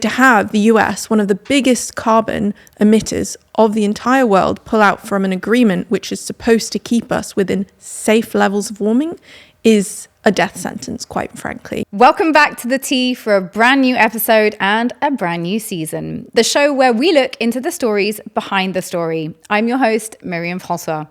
To have the US, one of the biggest carbon emitters of the entire world, pull out from an agreement which is supposed to keep us within safe levels of warming is a death sentence, quite frankly. Welcome back to The Tea for a brand new episode and a brand new season. The show where we look into the stories behind the story. I'm your host, Myriam Francois.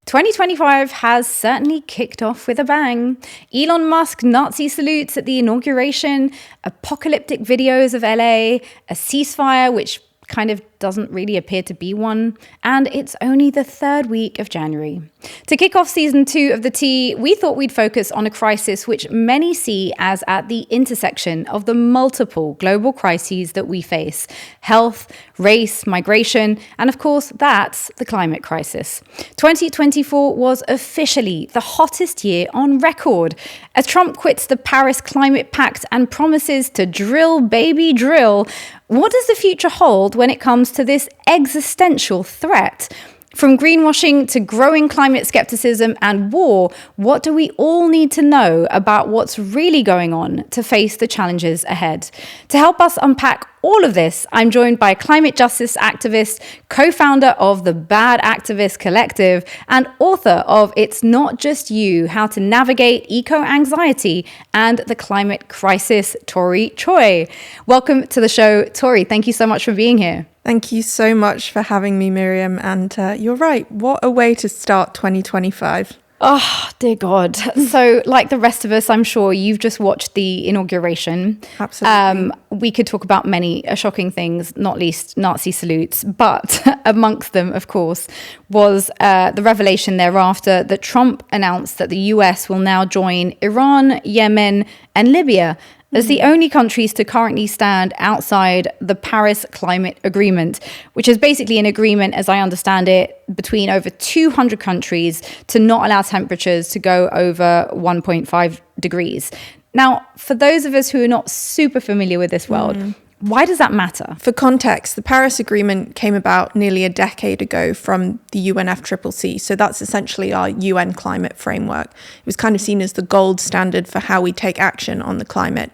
2025 has certainly kicked off with a bang. Elon Musk Nazi salutes at the inauguration, apocalyptic videos of LA, a ceasefire which kind of doesn't really appear to be one, and it's only the third week of January. To kick off season 2 of The Tea, we thought we'd focus on a crisis which many see as at the intersection of the multiple global crises that we face: health, race, migration, and of course, that's the climate crisis. 2024 was officially the hottest year on record. As Trump quits the Paris Climate Pact and promises to drill, baby, drill, what does the future hold when it comes to this existential threat? From greenwashing to growing climate skepticism and war, what do we all need to know about what's really going on to face the challenges ahead? To help us unpack all of this, I'm joined by climate justice activist, co-founder of the Bad Activist Collective, and author of It's Not Just You, How to Navigate Eco-Anxiety and the Climate Crisis, Tori Tsui. Welcome to the show, Tori. Thank you so much for being here. Thank you so much for having me, Myriam. And you're right. What a way to start 2025. Oh, dear God. So like the rest of us, I'm sure you've just watched the inauguration. Absolutely. We could talk about many shocking things, not least Nazi salutes. But amongst them, of course, was the revelation thereafter that Trump announced that the US will now join Iran, Yemen, and Libya as the only countries to currently stand outside the Paris Climate Agreement, which is basically an agreement, as I understand it, between over 200 countries to not allow temperatures to go over 1.5 degrees. Now, for those of us who are not super familiar with this world, why does that matter? For context, the Paris Agreement came about nearly a decade ago from the UNFCCC. So that's essentially our UN climate framework. It was kind of seen as the gold standard for how we take action on the climate.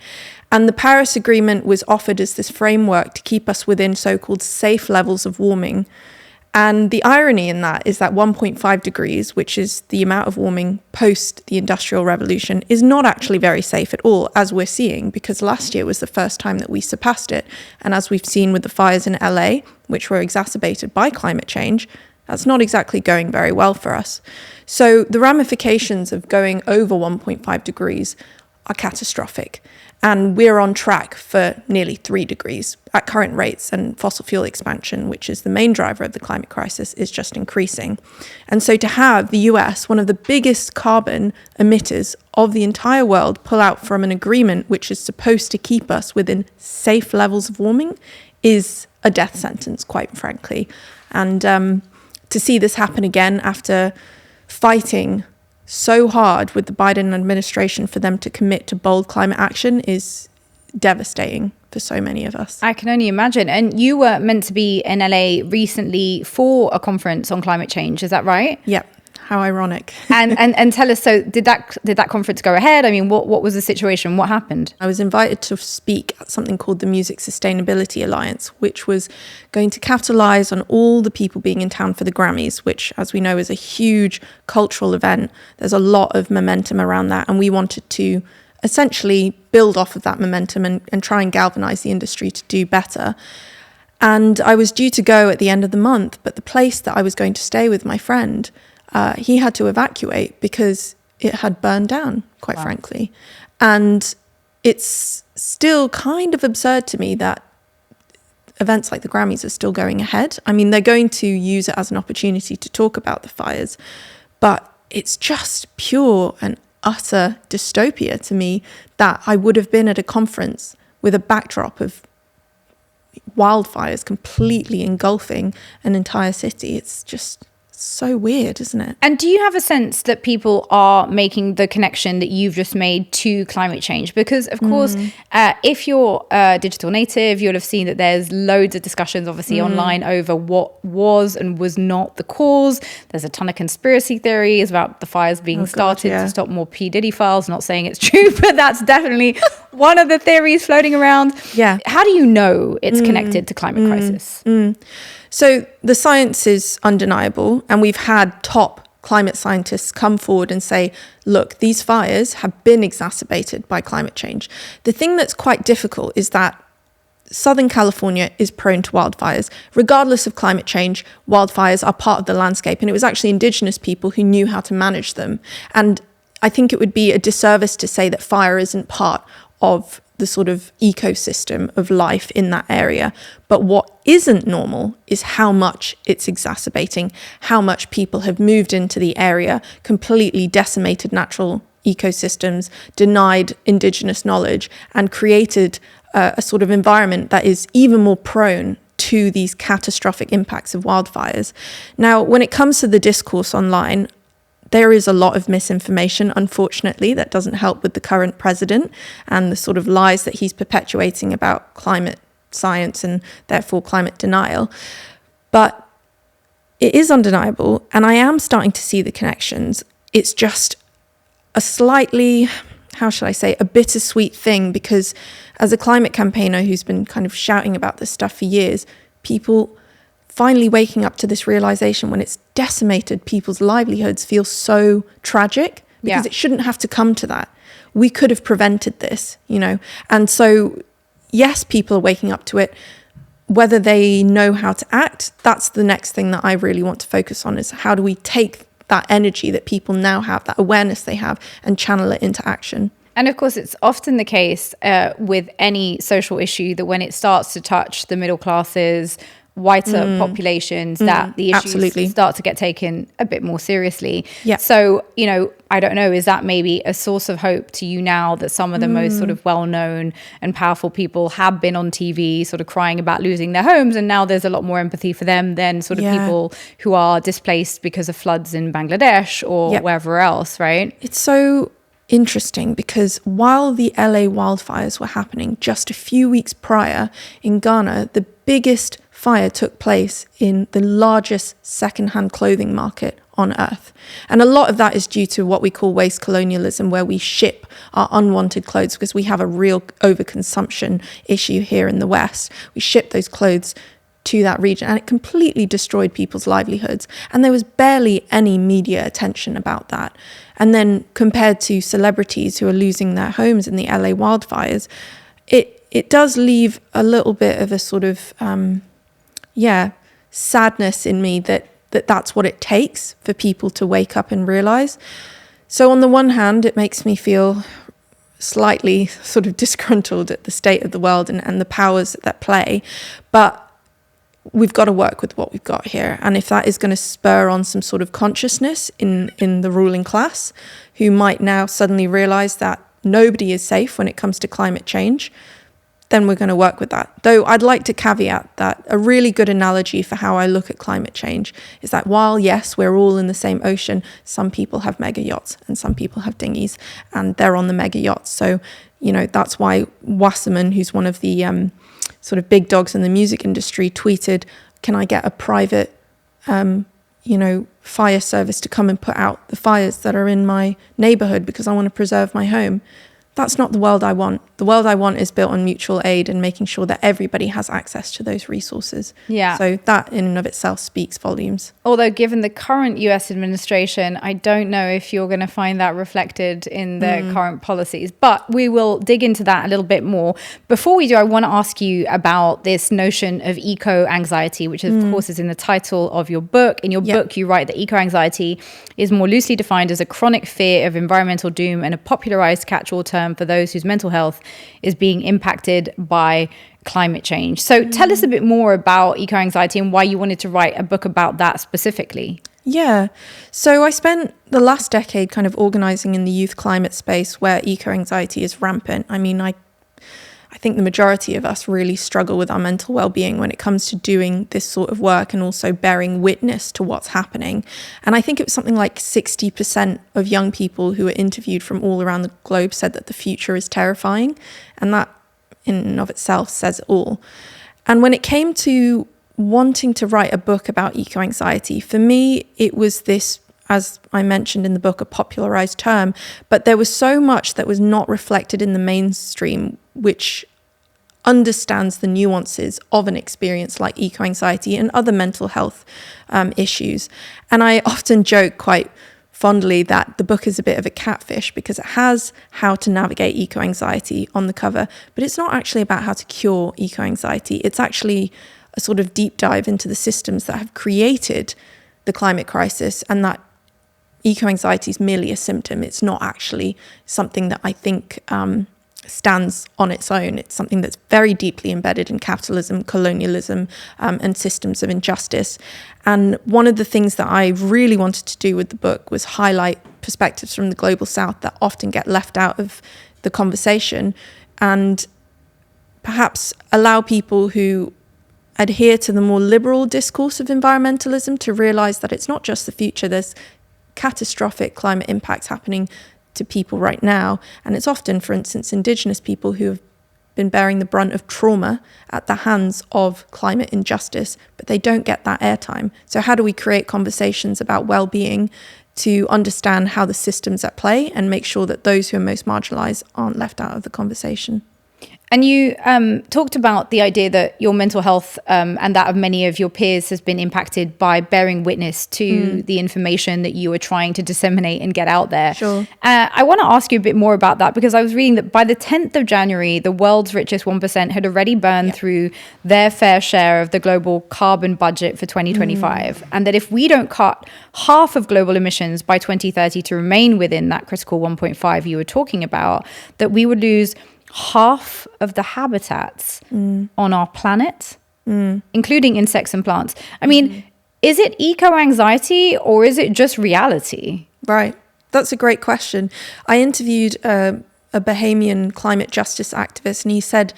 And the Paris Agreement was offered as this framework to keep us within so-called safe levels of warming. And the irony in that is that 1.5 degrees, which is the amount of warming post the Industrial Revolution, is not actually very safe at all, as we're seeing, because last year was the first time that we surpassed it. And as we've seen with the fires in LA, which were exacerbated by climate change, that's not exactly going very well for us. So the ramifications of going over 1.5 degrees are catastrophic. And we're on track for nearly 3 degrees at current rates, and fossil fuel expansion, which is the main driver of the climate crisis, is just increasing. And so to have the US, one of the biggest carbon emitters of the entire world, pull out from an agreement which is supposed to keep us within safe levels of warming is a death sentence, quite frankly. And to see this happen again after fighting so hard with the Biden administration for them to commit to bold climate action is devastating for so many of us. I can only imagine. And you were meant to be in LA recently for a conference on climate change. Is that right? Yep. How ironic. and tell us, so did that conference go ahead? I mean, what was the situation? What happened? I was invited to speak at something called the Music Sustainability Alliance, which was going to capitalize on all the people being in town for the Grammys, which, as we know, is a huge cultural event. There's a lot of momentum around that, and we wanted to essentially build off of that momentum and try and galvanize the industry to do better. And I was due to go at the end of the month, but the place that I was going to stay with my friend, he had to evacuate because it had burned down, quite frankly. And it's still kind of absurd to me that events like the Grammys are still going ahead. I mean, they're going to use it as an opportunity to talk about the fires, but it's just pure and utter dystopia to me that I would have been at a conference with a backdrop of wildfires completely engulfing an entire city. It's just so weird, isn't it? And do you have a sense that people are making the connection that you've just made to climate change? Because, of course, if you're a digital native, you'll have seen that there's loads of discussions, obviously, online over what was and was not the cause. There's a ton of conspiracy theories about the fires being started to stop more P. Diddy files. Not saying it's true, but that's definitely one of the theories floating around. Yeah. How do you know it's connected to climate crisis? So the science is undeniable, and we've had top climate scientists come forward and say, look, these fires have been exacerbated by climate change. The thing that's quite difficult is that Southern California is prone to wildfires. Regardless of climate change, wildfires are part of the landscape, and it was actually indigenous people who knew how to manage them. And I think it would be a disservice to say that fire isn't part of the sort of ecosystem of life in that area. But what isn't normal is how much it's exacerbating, how much people have moved into the area, completely decimated natural ecosystems, denied indigenous knowledge, and created a sort of environment that is even more prone to these catastrophic impacts of wildfires. Now, when it comes to the discourse online, there is a lot of misinformation, unfortunately, that doesn't help with the current president and the sort of lies that he's perpetuating about climate science and therefore climate denial. But it is undeniable, and I am starting to see the connections. It's just a slightly, how shall I say, a bittersweet thing, because as a climate campaigner who's been kind of shouting about this stuff for years, people finally waking up to this realization when it's decimated people's livelihoods feels so tragic, because it shouldn't have to come to that. We could have prevented this, you know. And so, yes, people are waking up to it. Whether they know how to act, that's the next thing that I really want to focus on, is how do we take that energy that people now have, that awareness they have, and channel it into action. And of course, it's often the case with any social issue that when it starts to touch the middle classes, whiter populations, that the issues start to get taken a bit more seriously. Yeah. So, you know, I don't know, is that maybe a source of hope to you now that some of the most sort of well-known and powerful people have been on TV sort of crying about losing their homes, and now there's a lot more empathy for them than sort of people who are displaced because of floods in Bangladesh or wherever else, right? It's so interesting because while the LA wildfires were happening just a few weeks prior in Ghana, the biggest fire took place in the largest secondhand clothing market on earth. And a lot of that is due to what we call waste colonialism, where we ship our unwanted clothes because we have a real overconsumption issue here in the West. We ship those clothes to that region, and it completely destroyed people's livelihoods. And there was barely any media attention about that. And then compared to celebrities who are losing their homes in the LA wildfires, it does leave a little bit of a sort of sadness in me that's what it takes for people to wake up and realize. So on the one hand, it makes me feel slightly sort of disgruntled at the state of the world and the powers that play, but we've got to work with what we've got here. And if that is going to spur on some sort of consciousness in the ruling class, who might now suddenly realize that nobody is safe when it comes to climate change, then we're going to work with that. Though I'd like to caveat that a really good analogy for how I look at climate change is that while, yes, we're all in the same ocean, some people have mega yachts and some people have dinghies, and they're on the mega yachts. So, you know, that's why Wasserman, who's one of the sort of big dogs in the music industry, tweeted, can I get a private, fire service to come and put out the fires that are in my neighborhood because I want to preserve my home? That's not the world I want. The world I want is built on mutual aid and making sure that everybody has access to those resources. Yeah. So that in and of itself speaks volumes. Although given the current US administration, I don't know if you're going to find that reflected in the current policies, but we will dig into that a little bit more. Before we do, I want to ask you about this notion of eco-anxiety, which of course is in the title of your book. In your book, you write that eco-anxiety is more loosely defined as a chronic fear of environmental doom and a popularized catch-all term for those whose mental health is being impacted by climate change. So tell us a bit more about eco-anxiety and why you wanted to write a book about that specifically. Yeah. So I spent the last decade kind of organizing in the youth climate space where eco-anxiety is rampant. I mean, I think the majority of us really struggle with our mental well-being when it comes to doing this sort of work and also bearing witness to what's happening. And I think it was something like 60% of young people who were interviewed from all around the globe said that the future is terrifying. And that in and of itself says it all. And when it came to wanting to write a book about eco-anxiety, for me, it was this, as I mentioned in the book, a popularized term, but there was so much that was not reflected in the mainstream, which understands the nuances of an experience like eco-anxiety and other mental health issues. And I often joke quite fondly that the book is a bit of a catfish because it has how to navigate eco-anxiety on the cover, but it's not actually about how to cure eco-anxiety. It's actually a sort of deep dive into the systems that have created the climate crisis, and that eco-anxiety is merely a symptom. It's not actually something that I think stands on its own. It's something that's very deeply embedded in capitalism, colonialism, and systems of injustice. And one of the things that I really wanted to do with the book was highlight perspectives from the global south that often get left out of the conversation, and perhaps allow people who adhere to the more liberal discourse of environmentalism to realize that it's not just the future. There's catastrophic climate impacts happening to people right now. And it's often, for instance, indigenous people who have been bearing the brunt of trauma at the hands of climate injustice, but they don't get that airtime. So how do we create conversations about well-being to understand how the system's at play and make sure that those who are most marginalized aren't left out of the conversation? And you talked about the idea that your mental health and that of many of your peers has been impacted by bearing witness to the information that you were trying to disseminate and get out there. Sure. I want to ask you a bit more about that, because I was reading that by the 10th of January, the world's richest 1% had already burned through their fair share of the global carbon budget for 2025. And that if we don't cut half of global emissions by 2030 to remain within that critical 1.5 you were talking about, that we would lose half of the habitats on our planet, including insects and plants. I mean, is it eco-anxiety or is it just reality? Right. That's a great question. I interviewed a Bahamian climate justice activist, and he said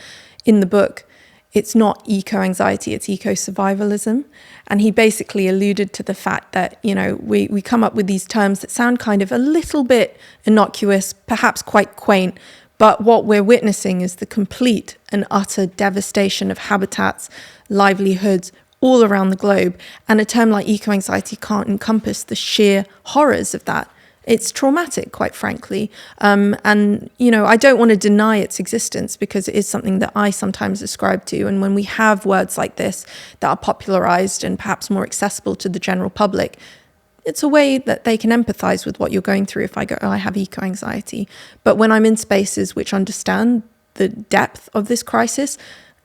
in the book, it's not eco-anxiety, it's eco-survivalism. And he basically alluded to the fact that, you know, we come up with these terms that sound kind of a little bit innocuous, perhaps quite quaint, but what we're witnessing is the complete and utter devastation of habitats, livelihoods all around the globe. And a term like eco-anxiety can't encompass the sheer horrors of that. It's traumatic, quite frankly. And, you know, I don't want to deny its existence because it is something that I sometimes ascribe to. And when we have words like this that are popularized and perhaps more accessible to the general public, it's a way that they can empathize with what you're going through. If I go, oh, I have eco-anxiety. But when I'm in spaces which understand the depth of this crisis,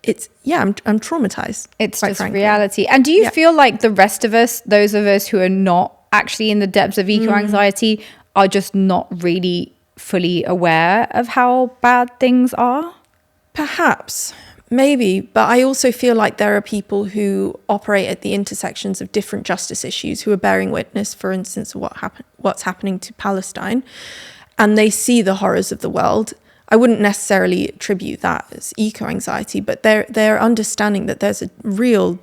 it's, I'm traumatized. It's just frankly. reality. And do you feel like the rest of us, those of us who are not actually in the depths of eco-anxiety, are just not really fully aware of how bad things are? Perhaps. Maybe, but I also feel like there are people who operate at the intersections of different justice issues who are bearing witness, for instance, what's happening to Palestine, and they see the horrors of the world. I wouldn't necessarily attribute that as eco-anxiety, but they're understanding that there's a real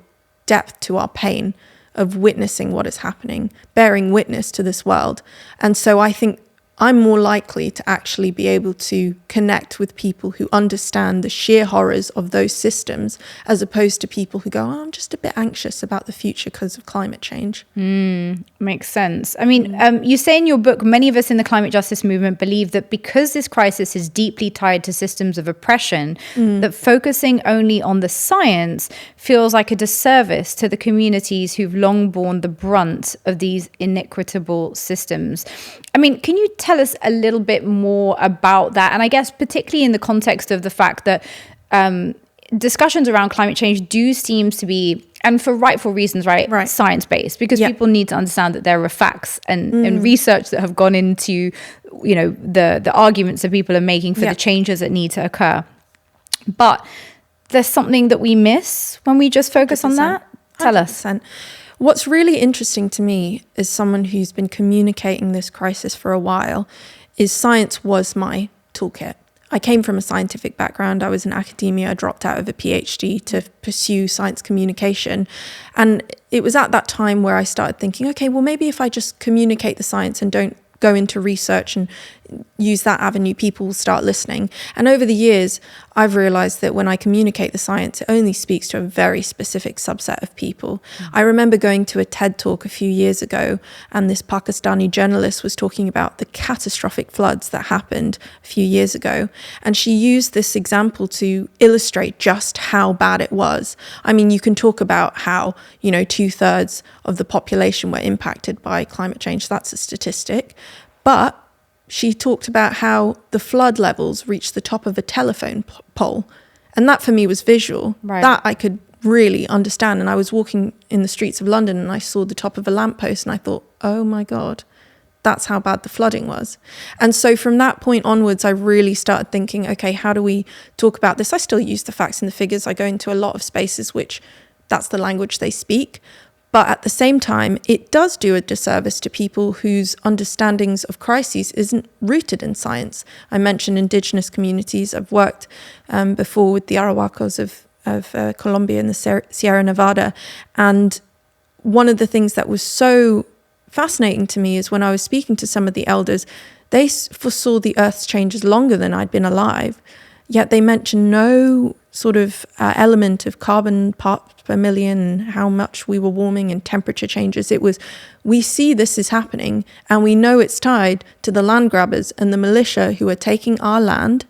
depth to our pain of witnessing what is happening, bearing witness to this world. And so I think I'm more likely to actually be able to connect with people who understand the sheer horrors of those systems, as opposed to people who go, oh, I'm just a bit anxious about the future because of climate change. Makes sense. I mean, you say in your book, many of us in the climate justice movement believe that because this crisis is deeply tied to systems of oppression, that focusing only on the science feels like a disservice to the communities who've long borne the brunt of these inequitable systems. I mean, can you tell us a little bit more about that? And I guess particularly in the context of the fact that discussions around climate change do seem to be, and for rightful reasons, right. Science-based, because people need to understand that there are facts and research that have gone into, you know, the arguments that people are making for the changes that need to occur. But there's something that we miss when we just focus 100%. On that. Tell 100%. us. What's really interesting to me as someone who's been communicating this crisis for a while is science was my toolkit. I came from a scientific background. I was in academia. I dropped out of a PhD to pursue science communication. And it was at that time where I started thinking, okay, well, maybe if I just communicate the science and don't go into research and use that avenue, people will start listening. And over the years, I've realized that when I communicate the science, it only speaks to a very specific subset of people. I remember going to a TED talk a few years ago, and this Pakistani journalist was talking about the catastrophic floods that happened a few years ago. And she used this example to illustrate just how bad it was. I mean, you can talk about how, 2/3 of the population were impacted by climate change. That's a statistic. But she talked about how the flood levels reached the top of a telephone pole. And that for me was visual. Right. That I could really understand. And I was walking in the streets of London and I saw the top of a lamppost and I thought, oh my God, that's how bad the flooding was. And so from that point onwards, I really started thinking, okay, how do we talk about this? I still use the facts and the figures. I go into a lot of spaces which that's the language they speak. But at the same time, it does do a disservice to people whose understandings of crises isn't rooted in science. I mentioned indigenous communities. I've worked before with the Arahuacos of Colombia and the Sierra Nevada. And one of the things that was so fascinating to me is when I was speaking to some of the elders, they foresaw the Earth's changes longer than I'd been alive. Yet they mentioned no sort of element of carbon parts per million and how much we were warming and temperature changes. It was, we see this is happening and we know it's tied to the land grabbers and the militia who are taking our land,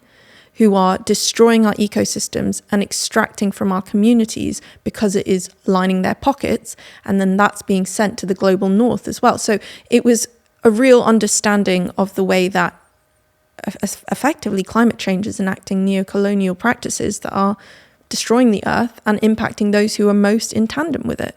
who are destroying our ecosystems and extracting from our communities because it is lining their pockets. And then that's being sent to the global north as well. So it was a real understanding of the way that effectively climate change is enacting neo-colonial practices that are destroying the earth and impacting those who are most in tandem with it.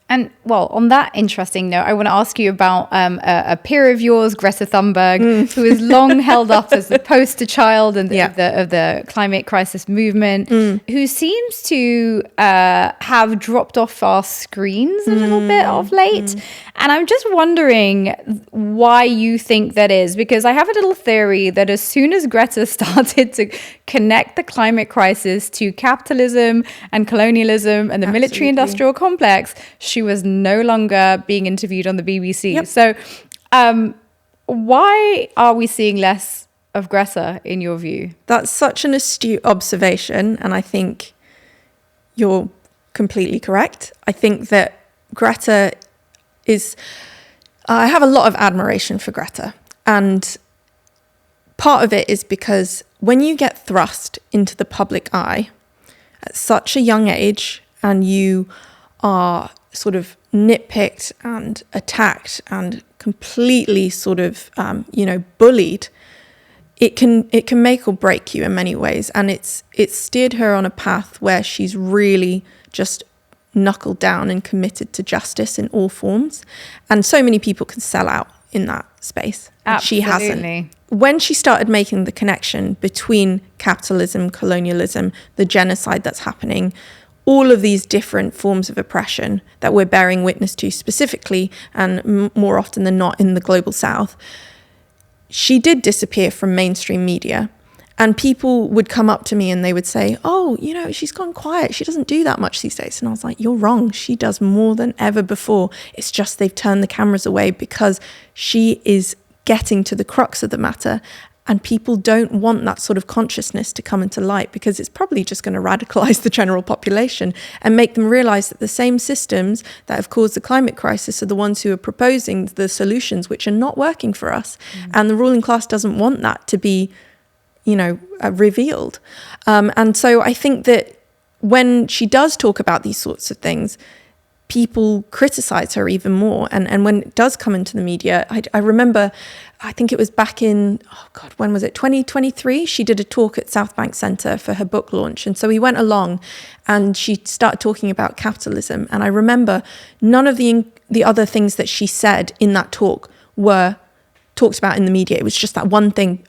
And well, on that interesting note, I want to ask you about a peer of yours, Greta Thunberg, who is long held up as the poster child of the climate crisis movement, who seems to have dropped off our screens a little bit of late. And I'm just wondering why you think that is, because I have a little theory that as soon as Greta started to connect the climate crisis to capitalism and colonialism and the military-industrial complex, she was no longer being interviewed on the BBC. Yep. So why are we seeing less of Greta in your view? That's such an astute observation, and I think you're completely correct. I think that Greta is... I have a lot of admiration for Greta, and part of it is because when you get thrust into the public eye at such a young age and you are sort of nitpicked and attacked and completely sort of, bullied, it can make or break you in many ways. And it's steered her on a path where she's really just knuckled down and committed to justice in all forms. And so many people can sell out in that space. Absolutely. She hasn't. When she started making the connection between capitalism, colonialism, the genocide that's happening, all of these different forms of oppression that we're bearing witness to specifically and more often than not in the global south, she did disappear from mainstream media. And people would come up to me and they would say, oh, she's gone quiet. She doesn't do that much these days. And I was like, you're wrong. She does more than ever before. It's just they've turned the cameras away because she is getting to the crux of the matter. And people don't want that sort of consciousness to come into light because it's probably just going to radicalize the general population and make them realize that the same systems that have caused the climate crisis are the ones who are proposing the solutions which are not working for us. And the ruling class doesn't want that to be, revealed. And so I think that when she does talk about these sorts of things, people criticize her even more. And when it does come into the media, I remember, I think it was back in, when was it? 2023. She did a talk at South Bank Centre for her book launch. And so we went along and she started talking about capitalism. And I remember none of the other things that she said in that talk were talked about in the media. It was just that one thing,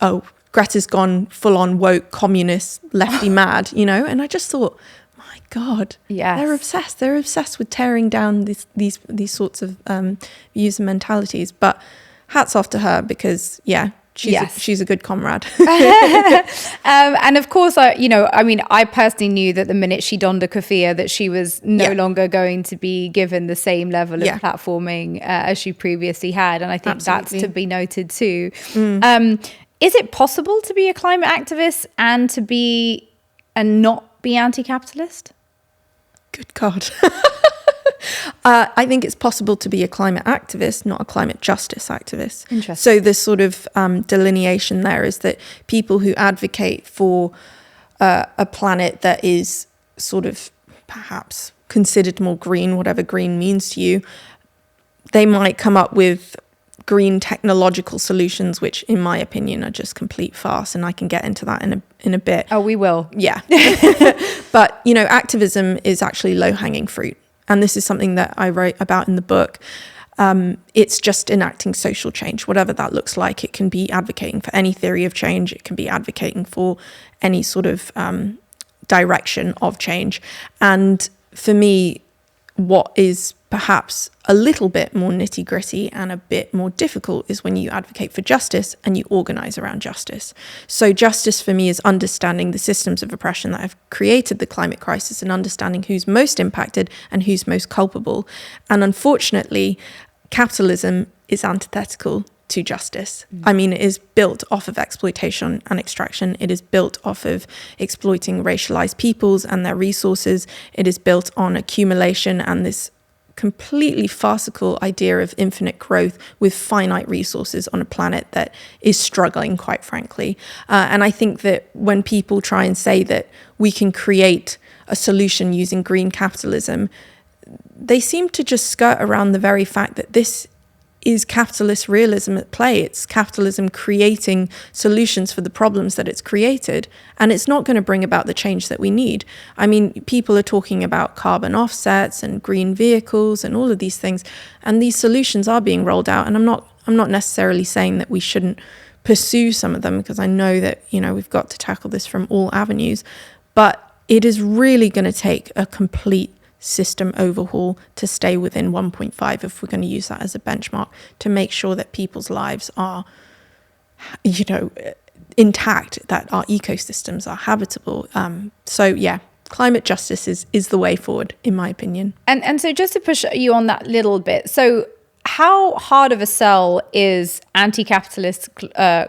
Greta's gone full on woke, communist, lefty mad, And I just thought, my God, yes. They're obsessed. They're obsessed with tearing down these sorts of views and mentalities. But hats off to her because, she's a good comrade. And of course, I personally knew that the minute she donned a keffiyeh that she was no longer going to be given the same level of platforming as she previously had. And I think that's to be noted too. Is it possible to be a climate activist and not be anti-capitalist? Good God. I think it's possible to be a climate activist, not a climate justice activist. Interesting. So this sort of delineation there is that people who advocate for a planet that is sort of perhaps considered more green, whatever green means to you, they might come up with green technological solutions, which in my opinion are just complete farce. And I can get into that in a bit. Oh, we will. Yeah. But, activism is actually low-hanging fruit. And this is something that I wrote about in the book. It's just enacting social change, whatever that looks like. It can be advocating for any theory of change. It can be advocating for any sort of direction of change. And for me, what is perhaps a little bit more nitty gritty and a bit more difficult is when you advocate for justice and you organize around justice. So justice for me is understanding the systems of oppression that have created the climate crisis and understanding who's most impacted and who's most culpable. And unfortunately, capitalism is antithetical to justice. I mean, it is built off of exploitation and extraction. It is built off of exploiting racialized peoples and their resources. It is built on accumulation and this completely farcical idea of infinite growth with finite resources on a planet that is struggling, quite frankly. And I think that when people try and say that we can create a solution using green capitalism, they seem to just skirt around the very fact that this is capitalist realism at play. It's capitalism creating solutions for the problems that it's created, and it's not going to bring about the change that we need. I mean, people are talking about carbon offsets and green vehicles and all of these things, and these solutions are being rolled out. And I'm not necessarily saying that we shouldn't pursue some of them, because I know that, we've got to tackle this from all avenues, but it is really going to take a complete system overhaul to stay within 1.5, if we're going to use that as a benchmark, to make sure that people's lives are, intact, that our ecosystems are habitable. Climate justice is the way forward, in my opinion. And so just to push you on that little bit, so how hard of a sell is anti-capitalist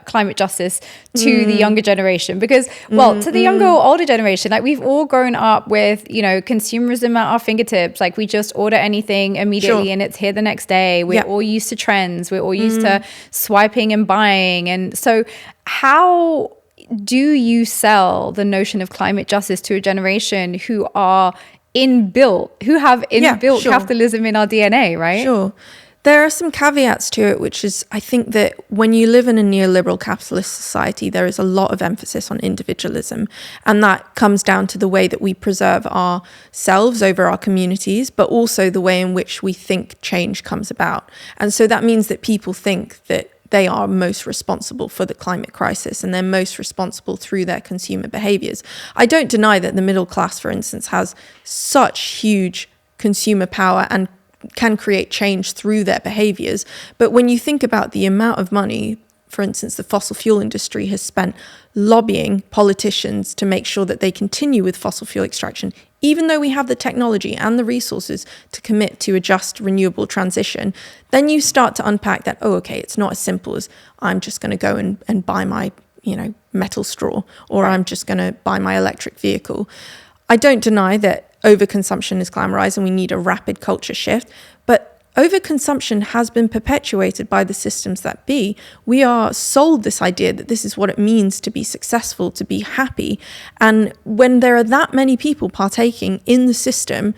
climate justice to the younger generation? Because, to the younger or older generation, like we've all grown up with, consumerism at our fingertips. Like we just order anything immediately and it's here the next day. We're all used to trends. We're all used to swiping and buying. And so how do you sell the notion of climate justice to a generation who have inbuilt capitalism in our DNA, right? Sure. There are some caveats to it, which is, I think that when you live in a neoliberal capitalist society, there is a lot of emphasis on individualism. And that comes down to the way that we preserve ourselves over our communities, but also the way in which we think change comes about. And so that means that people think that they are most responsible for the climate crisis and they're most responsible through their consumer behaviors. I don't deny that the middle class, for instance, has such huge consumer power and can create change through their behaviors. But when you think about the amount of money, for instance, the fossil fuel industry has spent lobbying politicians to make sure that they continue with fossil fuel extraction, even though we have the technology and the resources to commit to a just renewable transition, then you start to unpack that, it's not as simple as I'm just going to go and buy my, metal straw, or I'm just going to buy my electric vehicle. I don't deny that overconsumption is glamorized and we need a rapid culture shift, but overconsumption has been perpetuated by the systems that be. We are sold this idea that this is what it means to be successful, to be happy. And when there are that many people partaking in the system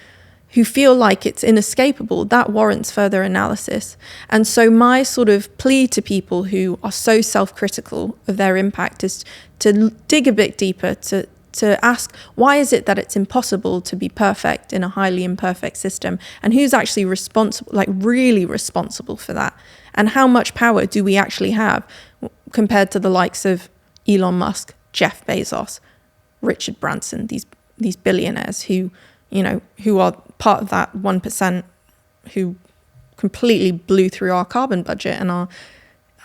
who feel like it's inescapable, that warrants further analysis. And so my sort of plea to people who are so self-critical of their impact is to dig a bit deeper, to ask, why is it that it's impossible to be perfect in a highly imperfect system? And who's actually responsible, like really responsible for that? And how much power do we actually have compared to the likes of Elon Musk, Jeff Bezos, Richard Branson, these billionaires who are part of that 1% who completely blew through our carbon budget and are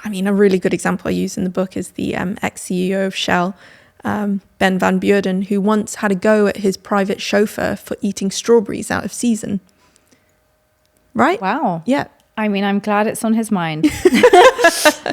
I mean, a really good example I use in the book is the ex-CEO of Shell, Ben van Beurden, who once had a go at his private chauffeur for eating strawberries out of season. Right? Wow. Yeah. I mean, I'm glad it's on his mind.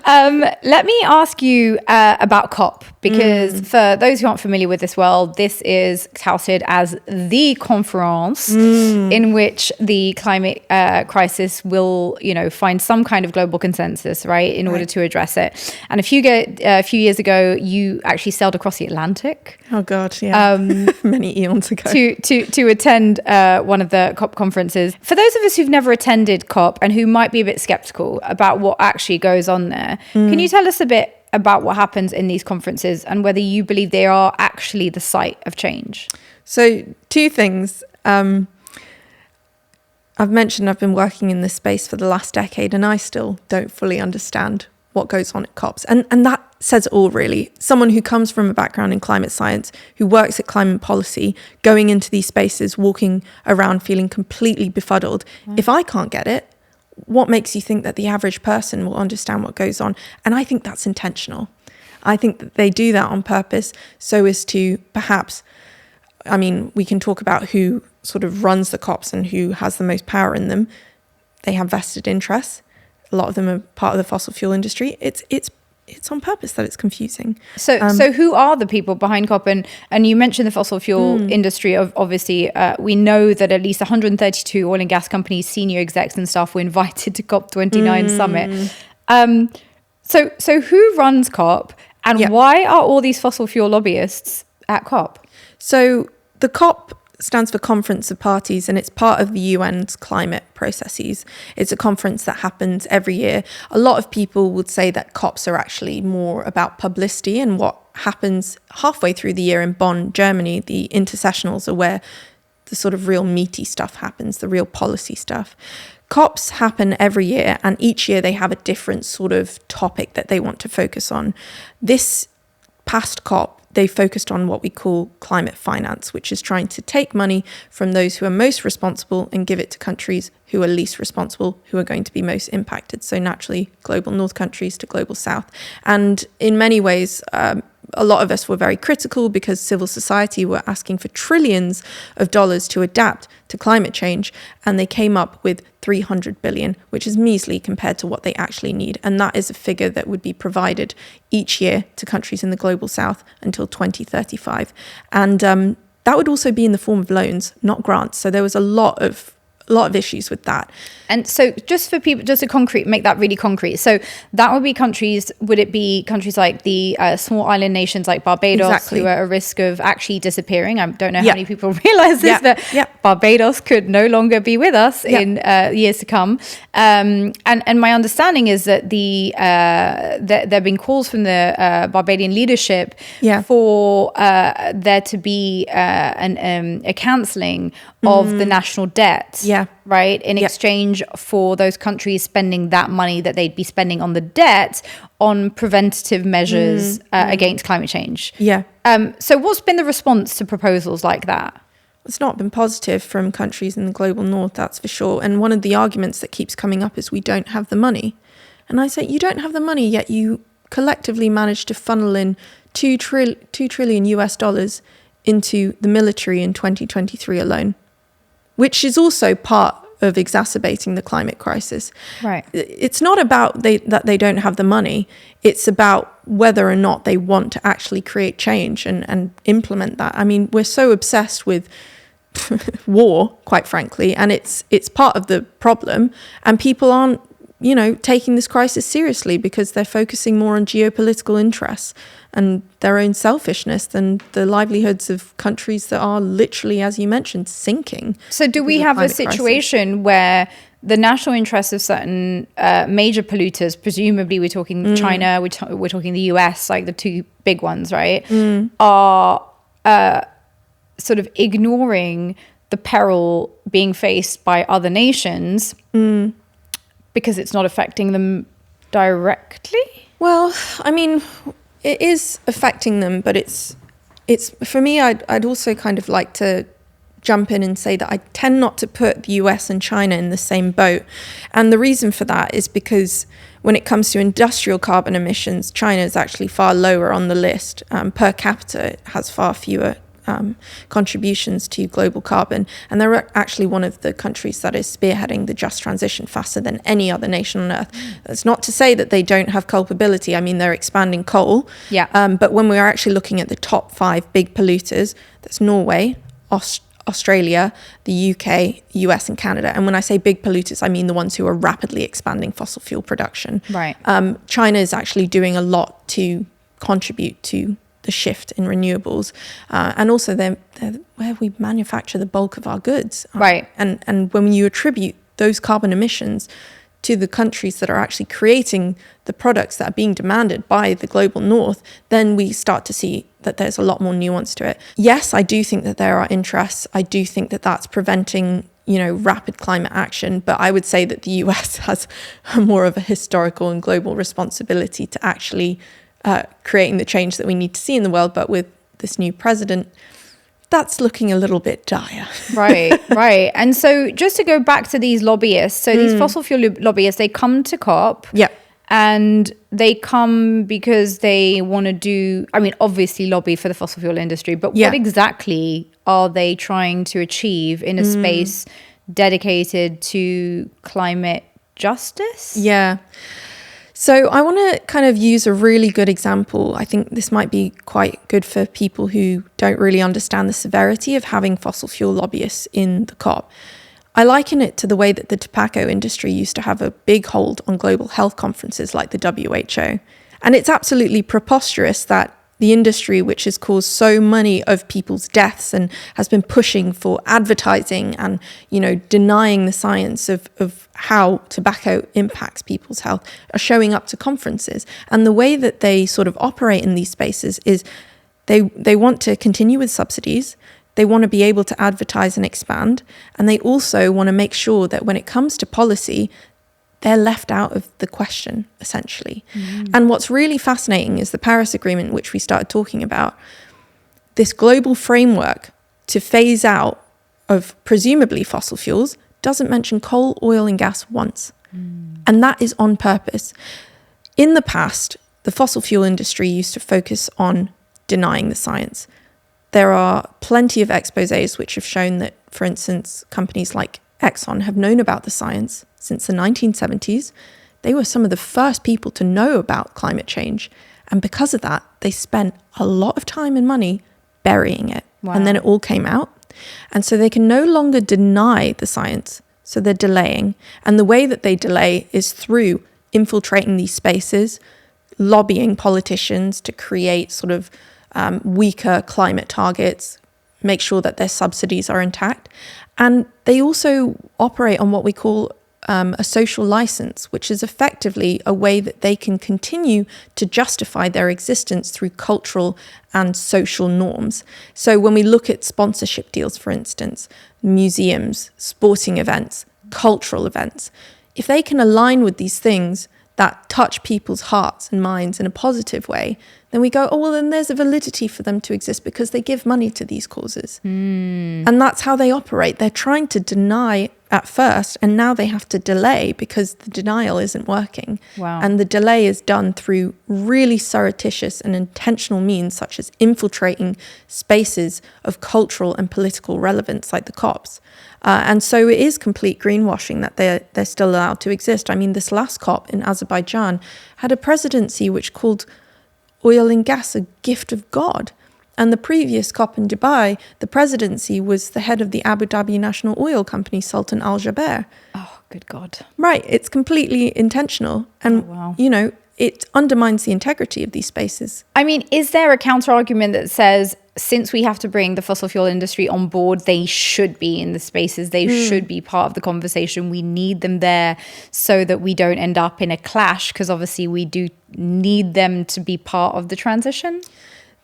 Let me ask you about COP, because for those who aren't familiar with this world, this is touted as the conference in which the climate crisis will, find some kind of global consensus, right, in order to address it. And a few years ago, you actually sailed across the Atlantic. Oh God, yeah. Many eons ago. To attend one of the COP conferences. For those of us who've never attended COP and who might be a bit skeptical about what actually goes on there, can you tell us a bit about what happens in these conferences and whether you believe they are actually the site of change? So 2 things. I've mentioned I've been working in this space for the last decade, and I still don't fully understand what goes on at COPs. And that says it all, really. Someone who comes from a background in climate science, who works at climate policy, going into these spaces, walking around feeling completely befuddled. If I can't get it, what makes you think that the average person will understand what goes on? And I think that's intentional. I think that they do that on purpose so as to perhaps, I mean, we can talk about who sort of runs the COPs and who has the most power in them. They have vested interests. A lot of them are part of the fossil fuel industry. It's on purpose that it's confusing. So who are the people behind COP? And you mentioned the fossil fuel industry. Obviously, we know that at least 132 oil and gas companies, senior execs and staff were invited to COP29 summit. So who runs COP, and why are all these fossil fuel lobbyists at COP? So the COP stands for Conference of Parties, and it's part of the UN's climate processes. It's a conference that happens every year. A lot of people would say that COPs are actually more about publicity, and what happens halfway through the year in Bonn, Germany, the intersessionals are where the sort of real meaty stuff happens, the real policy stuff. COPs happen every year, and each year they have a different sort of topic that they want to focus on. This past COP, they focused on what we call climate finance, which is trying to take money from those who are most responsible and give it to countries who are least responsible, who are going to be most impacted. So naturally, global north countries to global south. And in many ways, a lot of us were very critical because civil society were asking for trillions of dollars to adapt to climate change. And they came up with 300 billion, which is measly compared to what they actually need. And that is a figure that would be provided each year to countries in the global south until 2035. And that would also be in the form of loans, not grants. So there was a lot of issues with that. And so just for people, just to make that really concrete. So that would be countries, would it be countries like the small island nations like Barbados, who are at risk of actually disappearing? I don't know how many people realize this, but Barbados could no longer be with us in years to come. And my understanding is that there have been calls from the Barbadian leadership for there to be a cancelling of the national debt. Right, in exchange for those countries spending that money that they'd be spending on the debt on preventative measures against climate change. So what's been the response to proposals like that? It's not been positive from countries in the global north, that's for sure. And one of the arguments that keeps coming up is we don't have the money. And I say, you don't have the money, yet you collectively managed to funnel in $2 trillion US dollars into the military in 2023 alone, which is also part of exacerbating the climate crisis. Right. It's not about that they don't have the money. It's about whether or not they want to actually create change and implement that. I mean, we're so obsessed with war, quite frankly, and it's part of the problem. And people aren't, taking this crisis seriously because they're focusing more on geopolitical interests and their own selfishness than the livelihoods of countries that are literally, as you mentioned, sinking. So do we have a situation where the national interests of certain major polluters, presumably we're talking China, we're talking the US, like the two big ones, right, are sort of ignoring the peril being faced by other nations because it's not affecting them directly? Well, I mean, it is affecting them, but it's for me, I'd also kind of like to jump in and say that I tend not to put the US and China in the same boat. And the reason for that is because when it comes to industrial carbon emissions, China is actually far lower on the list. Per capita, it has far fewer contributions to global carbon. And they're actually one of the countries that is spearheading the just transition faster than any other nation on earth. That's not to say that they don't have culpability. I mean, they're expanding coal. Yeah. But when we are actually looking at the top 5 big polluters, that's Norway, Australia, the UK, US, and Canada. And when I say big polluters, I mean the ones who are rapidly expanding fossil fuel production. Right. China is actually doing a lot to contribute to the shift in renewables. And also they're where we manufacture the bulk of our goods. Right. And when you attribute those carbon emissions to the countries that are actually creating the products that are being demanded by the global north, then we start to see that there's a lot more nuance to it. Yes, I do think that there are interests. I do think that that's preventing, rapid climate action. But I would say that the US has more of a historical and global responsibility to actually creating the change that we need to see in the world. But with this new president, that's looking a little bit dire. Right. And so just to go back to these lobbyists, so these fossil fuel lobbyists, they come to COP. Yeah. And they come because they want to do, obviously lobby for the fossil fuel industry, but what exactly are they trying to achieve in a space dedicated to climate justice? Yeah. So I want to kind of use a really good example. I think this might be quite good for people who don't really understand the severity of having fossil fuel lobbyists in the COP. I liken it to the way that the tobacco industry used to have a big hold on global health conferences like the WHO. And it's absolutely preposterous that the industry, which has caused so many of people's deaths and has been pushing for advertising and, denying the science of how tobacco impacts people's health, are showing up to conferences. And the way that they sort of operate in these spaces is they want to continue with subsidies. They want to be able to advertise and expand. And they also want to make sure that when it comes to policy, they're left out of the question, essentially. And what's really fascinating is the Paris Agreement, which we started talking about, this global framework to phase out of presumably fossil fuels doesn't mention coal, oil, and gas once. And that is on purpose. In the past, the fossil fuel industry used to focus on denying the science. There are plenty of exposés which have shown that, for instance, companies like Exxon have known about the science since the 1970s. They were some of the first people to know about climate change. And because of that, they spent a lot of time and money burying it. Wow. And then it all came out. And so they can no longer deny the science. So they're delaying. And the way that they delay is through infiltrating these spaces, lobbying politicians to create sort of weaker climate targets, make sure that their subsidies are intact. And they also operate on what we call a social license, which is effectively a way that they can continue to justify their existence through cultural and social norms. So when we look at sponsorship deals, for instance, museums, sporting events, cultural events, if they can align with these things that touch people's hearts and minds in a positive way, then we go, oh, well, then there's a validity for them to exist because they give money to these causes. And that's how they operate. They're trying to deny at first, and now they have to delay because the denial isn't working. Wow. And the delay is done through really surreptitious and intentional means, such as infiltrating spaces of cultural and political relevance like the COPs. And so it is complete greenwashing that they're still allowed to exist. I mean, this last COP in Azerbaijan had a presidency which called oil and gas a gift of God. And the previous COP in Dubai, the presidency was the head of the Abu Dhabi National Oil Company, Sultan Al Jaber. Oh, good God. Right. It's completely intentional. And, it undermines the integrity of these spaces. I mean, is there a counter argument that says, since we have to bring the fossil fuel industry on board, they should be in the spaces, they should be part of the conversation, we need them there so that we don't end up in a clash, because obviously we do need them to be part of the transition?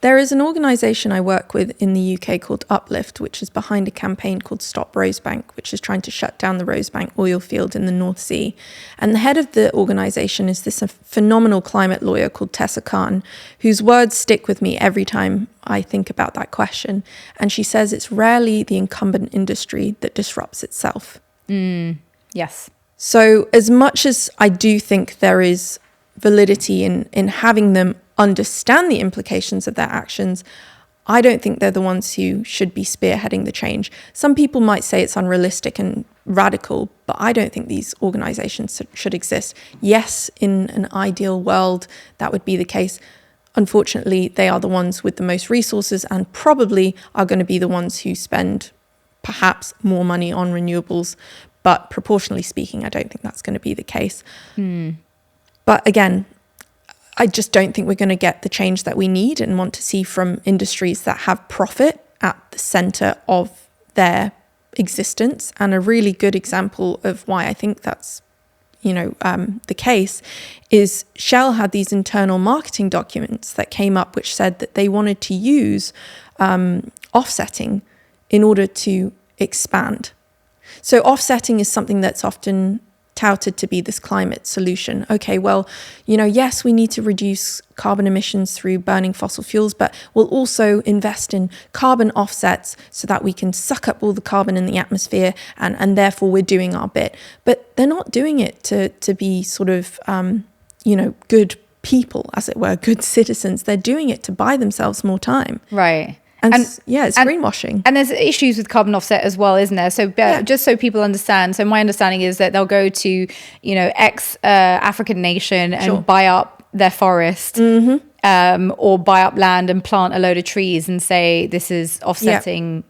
There is an organisation I work with in the UK called Uplift, which is behind a campaign called Stop Rosebank, which is trying to shut down the Rosebank oil field in the North Sea. And the head of the organisation is this phenomenal climate lawyer called Tessa Khan, whose words stick with me every time I think about that question. And she says it's rarely the incumbent industry that disrupts itself. Yes. So as much as I do think there is validity in having them understand the implications of their actions, I don't think they're the ones who should be spearheading the change. Some people might say it's unrealistic and radical, but I don't think these organizations should exist. Yes, in an ideal world, that would be the case. Unfortunately, they are the ones with the most resources and probably are going to be the ones who spend perhaps more money on renewables. But proportionally speaking, I don't think that's going to be the case. But again, I just don't think we're going to get the change that we need and want to see from industries that have profit at the center of their existence. And a really good example of why I think that's, the case is Shell had these internal marketing documents that came up which said that they wanted to use offsetting in order to expand. So offsetting is something that's often touted to be this climate solution. Okay, well, yes, we need to reduce carbon emissions through burning fossil fuels, but we'll also invest in carbon offsets so that we can suck up all the carbon in the atmosphere and therefore we're doing our bit. But they're not doing it to be sort of, good people, as it were, good citizens. They're doing it to buy themselves more time. Right. And it's greenwashing. And there's issues with carbon offset as well, isn't there? So just so people understand, so my understanding is that they'll go to, African nation and buy up their forest or buy up land and plant a load of trees and say this is offsetting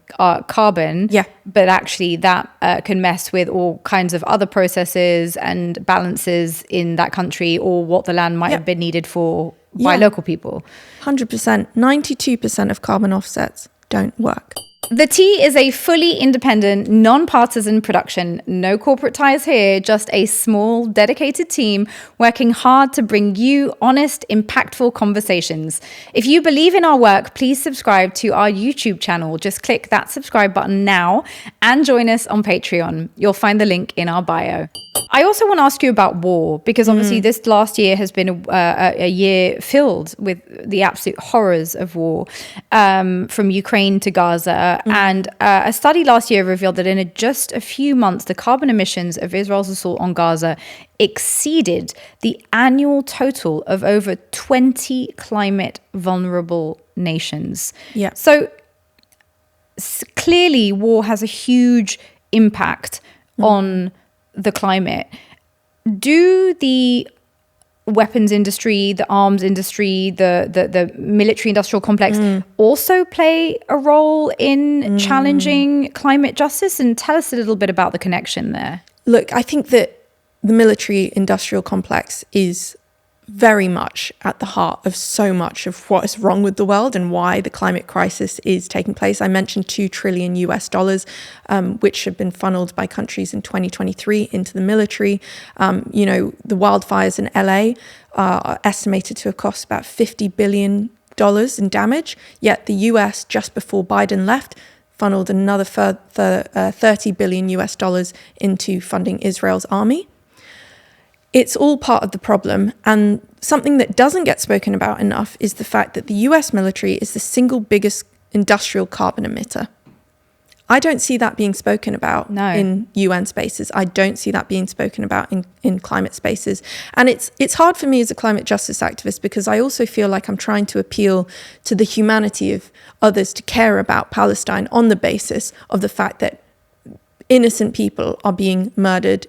carbon. Yeah. But actually that can mess with all kinds of other processes and balances in that country or what the land might have been needed for by local people. 100%. 92% of carbon offsets don't work. The Tea is a fully independent, non-partisan production. No corporate ties here, just a small, dedicated team working hard to bring you honest, impactful conversations. If you believe in our work, please subscribe to our YouTube channel. Just click that subscribe button now and join us on Patreon. You'll find the link in our bio. I also want to ask you about war, because obviously this last year has been a year filled with the absolute horrors of war, from Ukraine to Gaza. And a study last year revealed that in just a few months, the carbon emissions of Israel's assault on Gaza exceeded the annual total of over 20 climate vulnerable nations. Yeah. So clearly war has a huge impact on the climate. Do the weapons industry, the arms industry, the military industrial complex also play a role in challenging climate justice? And tell us a little bit about the connection there. Look, I think that the military industrial complex is very much at the heart of so much of what is wrong with the world and why the climate crisis is taking place. I mentioned $2 trillion, which have been funneled by countries in 2023 into the military. The wildfires in LA are estimated to have cost about $50 billion in damage. Yet the US, just before Biden left, funneled another further $30 billion into funding Israel's army. It's all part of the problem. And something that doesn't get spoken about enough is the fact that the US military is the single biggest industrial carbon emitter. I don't see that being spoken about in UN spaces. I don't see that being spoken about in climate spaces. And it's hard for me as a climate justice activist because I also feel like I'm trying to appeal to the humanity of others to care about Palestine on the basis of the fact that innocent people are being murdered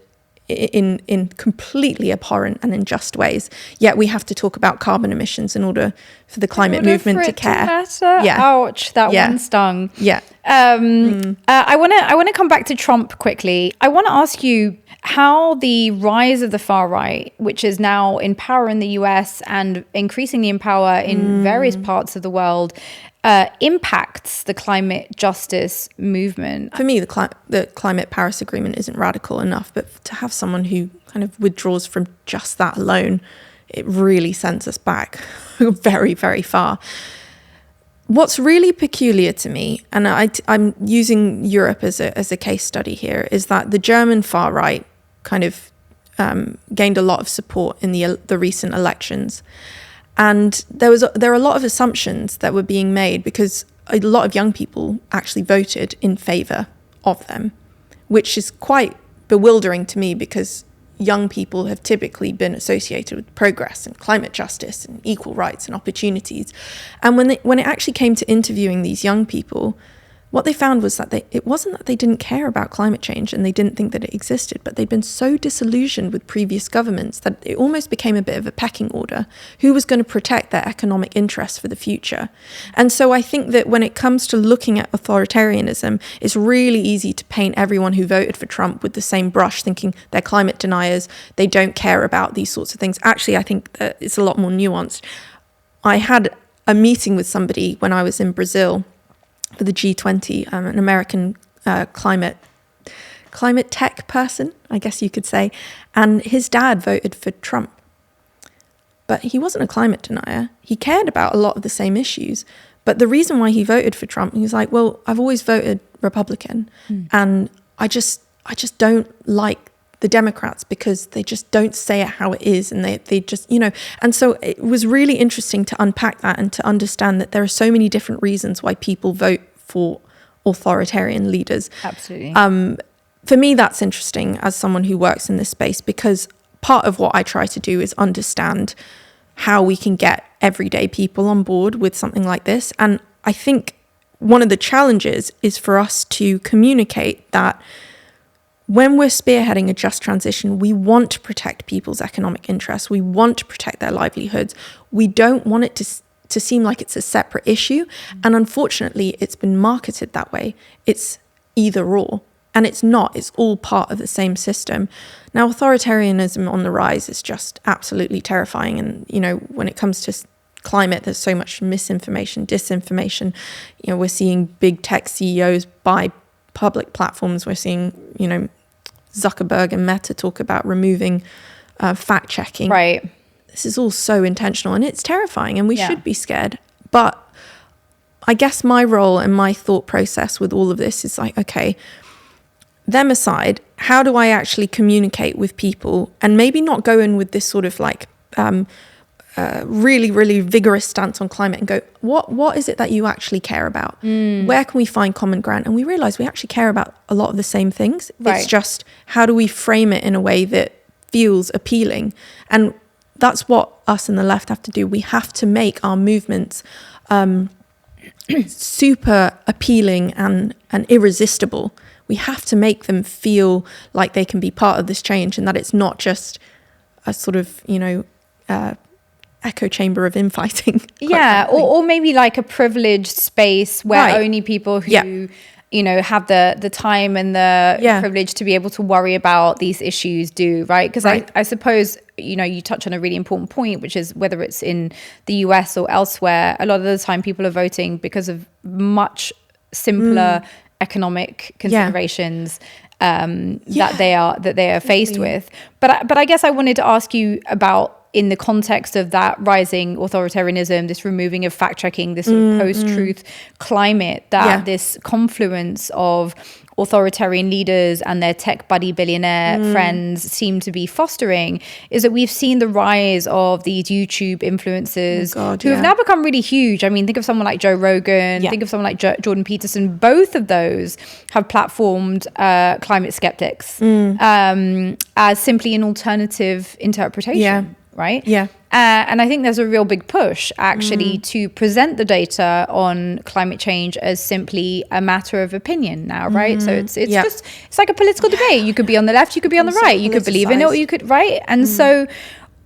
in completely abhorrent and unjust ways. Yet we have to talk about carbon emissions in order for the climate movement to care. Ouch, that one stung. Yeah. I want to come back to Trump quickly. I want to ask you how the rise of the far right, which is now in power in the US and increasingly in power in various parts of the world, impacts the climate justice movement. For me, the climate Paris Agreement isn't radical enough, but to have someone who kind of withdraws from just that alone, it really sends us back very, very far. what's really peculiar to me, and I'm using Europe as a case study here, is that the German far right kind of gained a lot of support in the recent elections, and there are a lot of assumptions that were being made because a lot of young people actually voted in favor of them, which is quite bewildering to me because young people have typically been associated with progress and climate justice and equal rights and opportunities. And when it actually came to interviewing these young people, what they found was that it wasn't that they didn't care about climate change and they didn't think that it existed, but they'd been so disillusioned with previous governments that it almost became a bit of a pecking order. Who was going to protect their economic interests for the future? And so I think that when it comes to looking at authoritarianism, it's really easy to paint everyone who voted for Trump with the same brush, thinking they're climate deniers, they don't care about these sorts of things. Actually, I think that it's a lot more nuanced. I had a meeting with somebody when I was in Brazil for the G20, an American climate tech person, I guess you could say, and his dad voted for Trump. But he wasn't a climate denier. He cared about a lot of the same issues. But the reason why he voted for Trump, he was like, well, I've always voted Republican, and I just don't like the Democrats because they just don't say it how it is, and they just, and so it was really interesting to unpack that and to understand that there are so many different reasons why people vote for authoritarian leaders. Absolutely. For me, that's interesting as someone who works in this space, because part of what I try to do is understand how we can get everyday people on board with something like this. And I think one of the challenges is for us to communicate that when we're spearheading a just transition, we want to protect people's economic interests. We want to protect their livelihoods. We don't want it to seem like it's a separate issue. And unfortunately, it's been marketed that way. It's either or. And it's not. It's all part of the same system. Now, authoritarianism on the rise is just absolutely terrifying. And, when it comes to climate, there's so much misinformation, disinformation. We're seeing big tech CEOs buy public platforms. We're seeing, Zuckerberg and Meta talk about removing fact checking. Right. This is all so intentional and it's terrifying, and we should be scared. But I guess my role and my thought process with all of this is like, okay, them aside, how do I actually communicate with people and maybe not go in with this sort of like really, really vigorous stance on climate and go, what is it that you actually care about? Where can we find common ground? And we realize we actually care about a lot of the same things. Right. It's just, how do we frame it in a way that feels appealing? And that's what us and the left have to do. We have to make our movements super appealing and irresistible. We have to make them feel like they can be part of this change, and that it's not just a sort of, echo chamber of infighting. Yeah, or maybe like a privileged space where only people who have the time and the privilege to be able to worry about these issues do, right? Because I suppose you touch on a really important point, which is whether it's in the US or elsewhere, a lot of the time people are voting because of much simpler economic considerations that they are faced with. But I guess I wanted to ask you about, in the context of that rising authoritarianism, this removing of fact-checking, this sort of post-truth climate, that this confluence of authoritarian leaders and their tech buddy billionaire friends seem to be fostering, is that we've seen the rise of these YouTube influencers who have now become really huge. I mean, think of someone like Joe Rogan, think of someone like Jordan Peterson. Both of those have platformed climate skeptics as simply an alternative interpretation. Right? Yeah. And I think there's a real big push actually to present the data on climate change as simply a matter of opinion now, right? So it's just, it's like a political debate. You could be on the left, you could be on the right, you could believe in it or you could, right? And so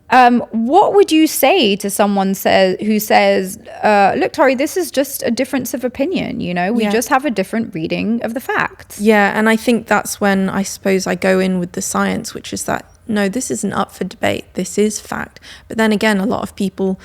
what would you say to someone who says, look, Tori, this is just a difference of opinion, we just have a different reading of the facts. Yeah, and I think that's when I suppose I go in with the science, which is that, no, this isn't up for debate. This is fact. But then again, a lot of people,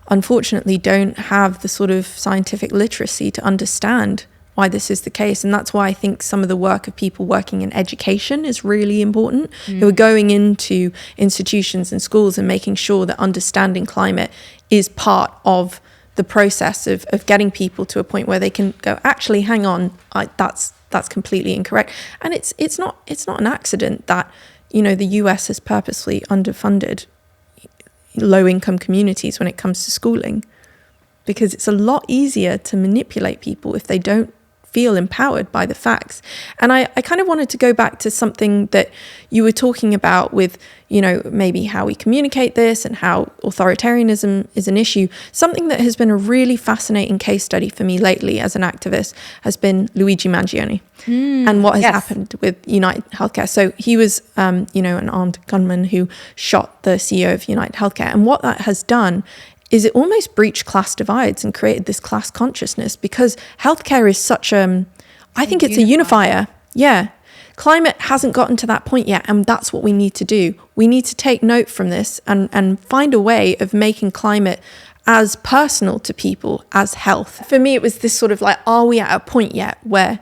unfortunately, don't have the sort of scientific literacy to understand why this is the case. And that's why I think some of the work of people working in education is really important, who are going into institutions and schools and making sure that understanding climate is part of the process of getting people to a point where they can go, actually, hang on, that's completely incorrect. And it's not an accident that, the US has purposely underfunded low-income communities when it comes to schooling, because it's a lot easier to manipulate people if they don't feel empowered by the facts. And I kind of wanted to go back to something that you were talking about with, maybe how we communicate this and how authoritarianism is an issue. Something that has been a really fascinating case study for me lately as an activist has been Luigi Mangione and what has happened with United Healthcare. So he was, an armed gunman who shot the CEO of United Healthcare. And what that has done is it almost breached class divides and created this class consciousness, because healthcare is such I think it's a unifier. Yeah. Climate hasn't gotten to that point yet, and that's what we need to do. We need to take note from this and find a way of making climate as personal to people as health. For me, it was this sort of like, are we at a point yet where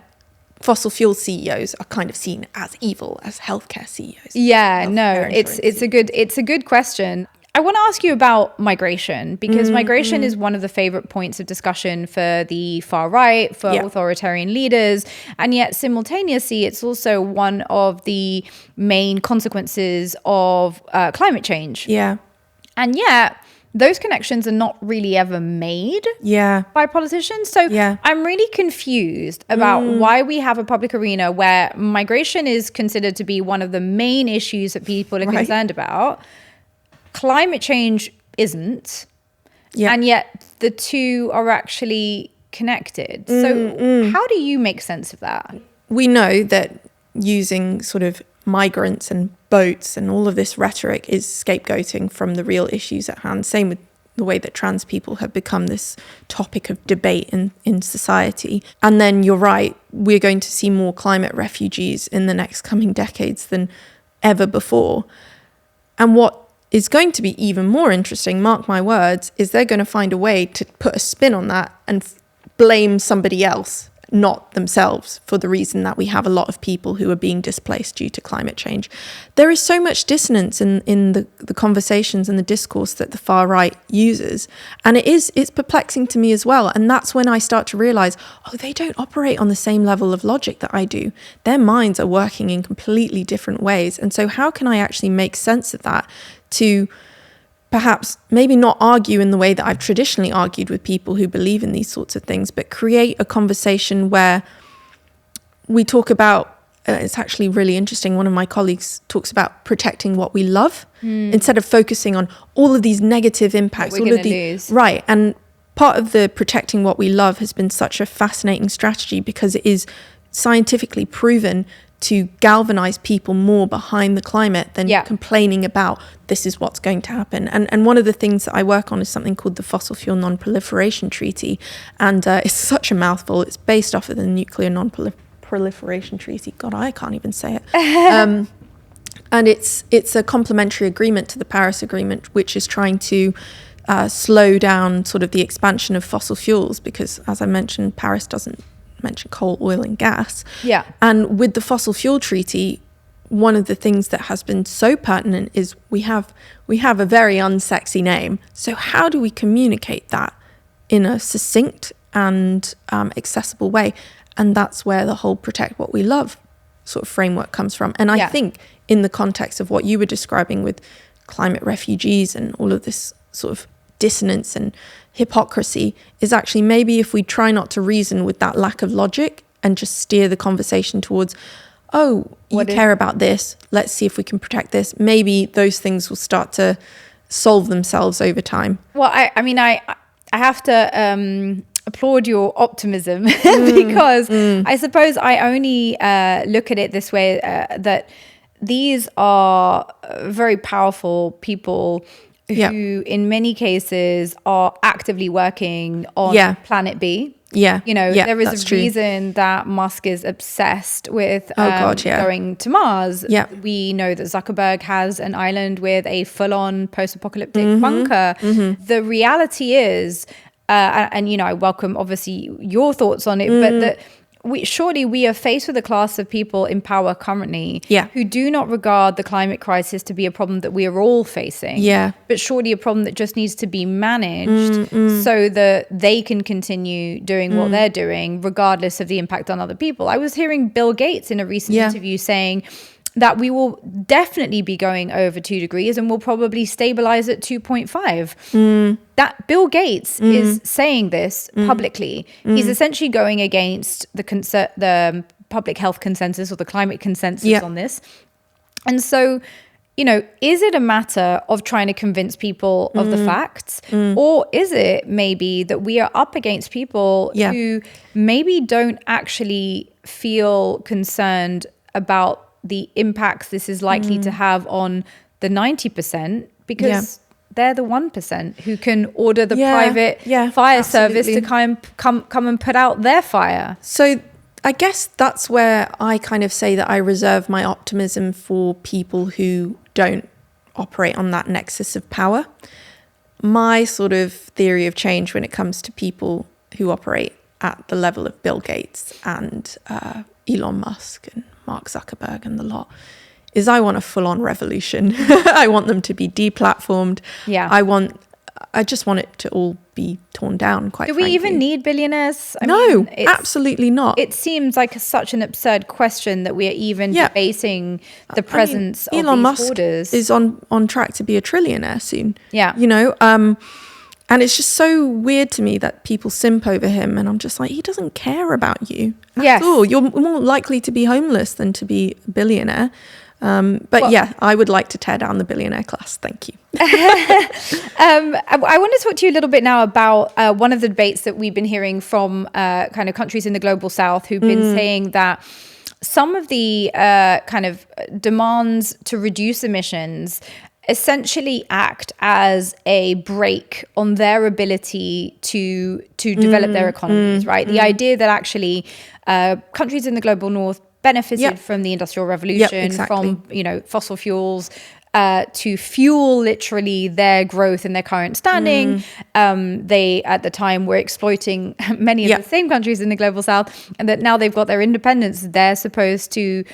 fossil fuel CEOs are kind of seen as evil as healthcare CEOs? Yeah, no, it's a good question. I want to ask you about migration, because migration is one of the favorite points of discussion for the far right, for authoritarian leaders. And yet simultaneously, it's also one of the main consequences of climate change. Yeah. And yet those connections are not really ever made by politicians. So I'm really confused about why we have a public arena where migration is considered to be one of the main issues that people are concerned about. Climate change isn't, and yet the two are actually connected. So how do you make sense of that? We know that using sort of migrants and boats and all of this rhetoric is scapegoating from the real issues at hand. Same with the way that trans people have become this topic of debate in society. And then you're right, we're going to see more climate refugees in the next coming decades than ever before. And what is going to be even more interesting, mark my words, is they're going to find a way to put a spin on that and blame somebody else, not themselves, for the reason that we have a lot of people who are being displaced due to climate change. There is so much dissonance in the conversations and the discourse that the far right uses. And it's perplexing to me as well. And that's when I start to realize, they don't operate on the same level of logic that I do. Their minds are working in completely different ways. And so how can I actually make sense of that to perhaps maybe not argue in the way that I've traditionally argued with people who believe in these sorts of things, but create a conversation where we talk about, it's actually really interesting, one of my colleagues talks about protecting what we love instead of focusing on all of these negative impacts. What we're going to lose. Right, and part of the protecting what we love has been such a fascinating strategy because it is scientifically proven to galvanize people more behind the climate than complaining about this is what's going to happen. And one of the things that I work on is something called the Fossil Fuel Non-Proliferation Treaty. And it's such a mouthful. It's based off of the Nuclear Non-Proliferation Treaty. God, I can't even say it. And it's a complementary agreement to the Paris Agreement, which is trying to slow down sort of the expansion of fossil fuels because, as I mentioned, Paris doesn't mention coal, oil and gas. Yeah. And with the fossil fuel treaty, one of the things that has been so pertinent is we have a very unsexy name. So how do we communicate that in a succinct and accessible way? And that's where the whole protect what we love sort of framework comes from. And I think in the context of what you were describing with climate refugees and all of this sort of dissonance and hypocrisy is actually maybe if we try not to reason with that lack of logic and just steer the conversation towards, you care about this, let's see if we can protect this, maybe those things will start to solve themselves over time. Well, I have to applaud your optimism because I suppose I only look at it this way, that these are very powerful people who in many cases are actively working on planet B. There is a reason that Musk is obsessed with going to Mars. We know that Zuckerberg has an island with a full-on post-apocalyptic bunker. The reality is, and I welcome obviously your thoughts on it, but that surely we are faced with a class of people in power currently who do not regard the climate crisis to be a problem that we are all facing, but surely a problem that just needs to be managed so that they can continue doing what they're doing regardless of the impact on other people. I was hearing Bill Gates in a recent interview saying that we will definitely be going over 2 degrees and will probably stabilize at 2.5. That Bill Gates is saying this publicly. He's essentially going against the public health consensus or the climate consensus on this. And so, you know, is it a matter of trying to convince people of the facts? Or is it maybe that we are up against people who maybe don't actually feel concerned about the impacts this is likely to have on the 90% because they're the 1% who can order the private fire service to come and put out their fire. So I guess that's where I kind of say that I reserve my optimism for people who don't operate on that nexus of power. My sort of theory of change when it comes to people who operate at the level of Bill Gates and Elon Musk and Mark Zuckerberg and the lot is I want a full-on revolution. I want them to be deplatformed. I just want it to all be torn down, quite frankly. Do we even need billionaires? No, absolutely not. It seems like such an absurd question that we are even debating the presence of Elon these Musk borders. is on track to be a trillionaire soon. Yeah. You know, and it's just so weird to me that people simp over him. And I'm just like, he doesn't care about you at all. You're more likely to be homeless than to be a billionaire. I would like to tear down the billionaire class. Thank you. I want to talk to you a little bit now about one of the debates that we've been hearing from kind of countries in the global south who've been saying that some of the kind of demands to reduce emissions essentially act as a brake on their ability to develop their economies, right? The idea that actually countries in the global north benefited from the Industrial Revolution, from, you know, fossil fuels to fuel literally their growth and their current standing. They, at the time, were exploiting many of the same countries in the global south, and that now they've got their independence, they're supposed to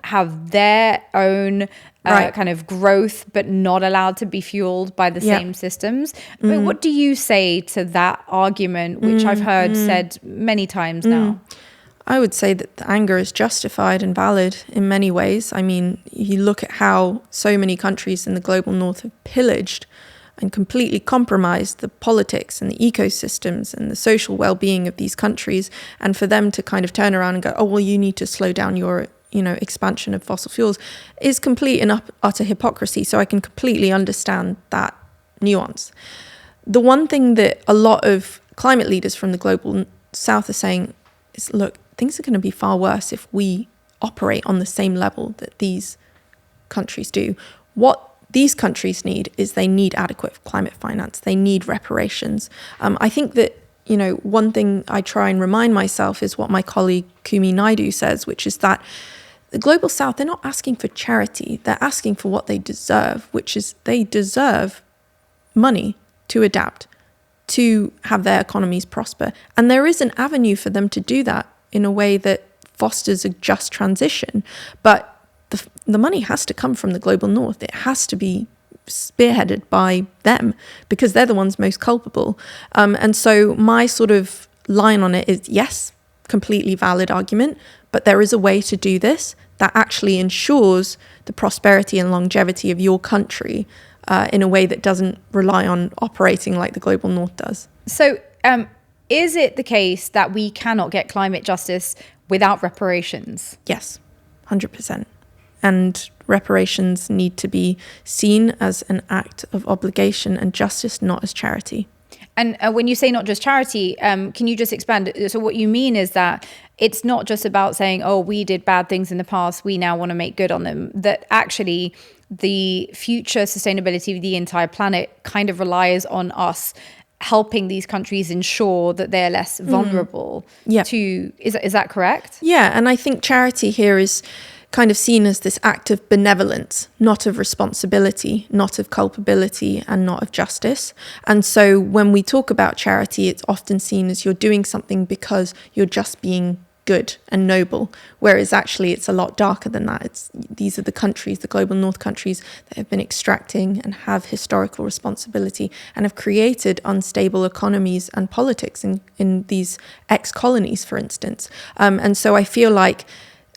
have their own kind of growth, but not allowed to be fueled by the same systems. I mean, what do you say to that argument, which I've heard said many times now? I would say that the anger is justified and valid in many ways. I mean, you look at how so many countries in the global north have pillaged and completely compromised the politics and the ecosystems and the social well-being of these countries. And for them to kind of turn around and go, oh, well, you need to slow down your, you know, expansion of fossil fuels is complete and utter hypocrisy. So I can completely understand that nuance. The one thing that a lot of climate leaders from the global south are saying is, look, things are going to be far worse if we operate on the same level that these countries do. What these countries need is they need adequate climate finance. They need reparations. I think that, you know, one thing I try and remind myself is what my colleague Kumi Naidu says, which is that the global south, they're not asking for charity. They're asking for what they deserve, which is they deserve money to adapt, to have their economies prosper. And there is an avenue for them to do that in a way that fosters a just transition. But the money has to come from the global north. It has to be spearheaded by them because they're the ones most culpable. And so my sort of line on it is, yes, completely valid argument, but there is a way to do this that actually ensures the prosperity and longevity of your country in a way that doesn't rely on operating like the global north does. So is it the case that we cannot get climate justice without reparations? Yes, 100%. And reparations need to be seen as an act of obligation and justice, not as charity. And when you say not just charity, can you just expand? So what you mean is that it's not just about saying, oh, we did bad things in the past, we now want to make good on them. That actually the future sustainability of the entire planet kind of relies on us helping these countries ensure that they're less vulnerable to, is that correct? Yeah, and I think charity here is kind of seen as this act of benevolence, not of responsibility, not of culpability, and not of justice. And so when we talk about charity, it's often seen as you're doing something because you're just being good and noble, whereas actually it's a lot darker than that. These are the countries, the global north countries, that have been extracting and have historical responsibility and have created unstable economies and politics in these ex-colonies, for instance. And so I feel like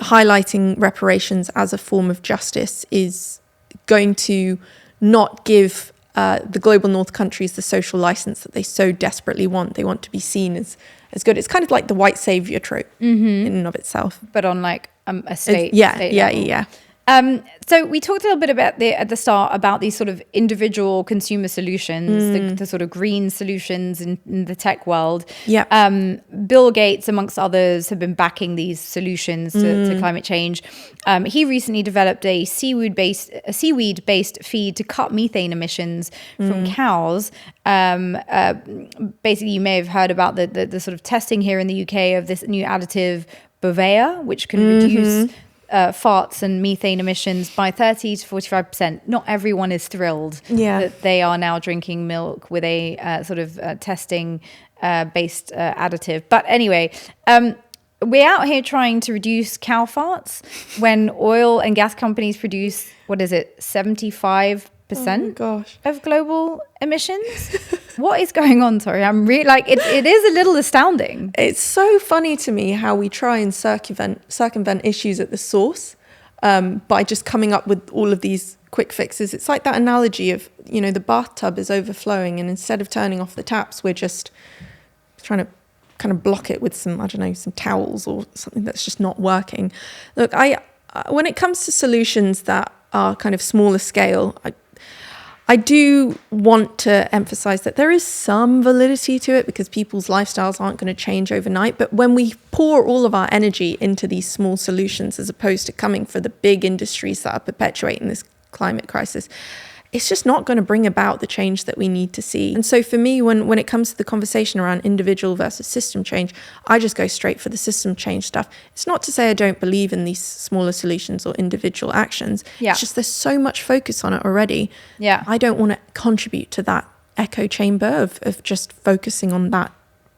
highlighting reparations as a form of justice is going to not give the global north countries the social license that they so desperately want. They want to be seen as good. It's kind of like the white savior trope in and of itself, but on like a state. Yeah. So we talked a little bit about at the start about these sort of individual consumer solutions, the sort of green solutions in the tech world. Yeah. Bill Gates, amongst others, have been backing these solutions to climate change. He recently developed a seaweed-based feed to cut methane emissions from cows. Basically, you may have heard about the sort of testing here in the UK of this new additive Bovea, which can reduce farts and methane emissions by 30 to 45%. Not everyone is thrilled that they are now drinking milk with a sort of testing based additive. But anyway, we're out here trying to reduce cow farts when oil and gas companies produce, 75% of global emissions. What is going on, Tori? I'm really like, it is a little astounding. It's so funny to me how we try and circumvent issues at the source by just coming up with all of these quick fixes. It's like that analogy of, the bathtub is overflowing, and instead of turning off the taps, we're just trying to kind of block it with some towels or something that's just not working. Look, when it comes to solutions that are kind of smaller scale, I do want to emphasize that there is some validity to it because people's lifestyles aren't going to change overnight. But when we pour all of our energy into these small solutions, as opposed to coming for the big industries that are perpetuating this climate crisis, it's just not going to bring about the change that we need to see. And so for me, when it comes to the conversation around individual versus system change, I just go straight for the system change stuff. It's not to say I don't believe in these smaller solutions or individual actions. Yeah. It's just there's so much focus on it already. Yeah. I don't want to contribute to that echo chamber of just focusing on that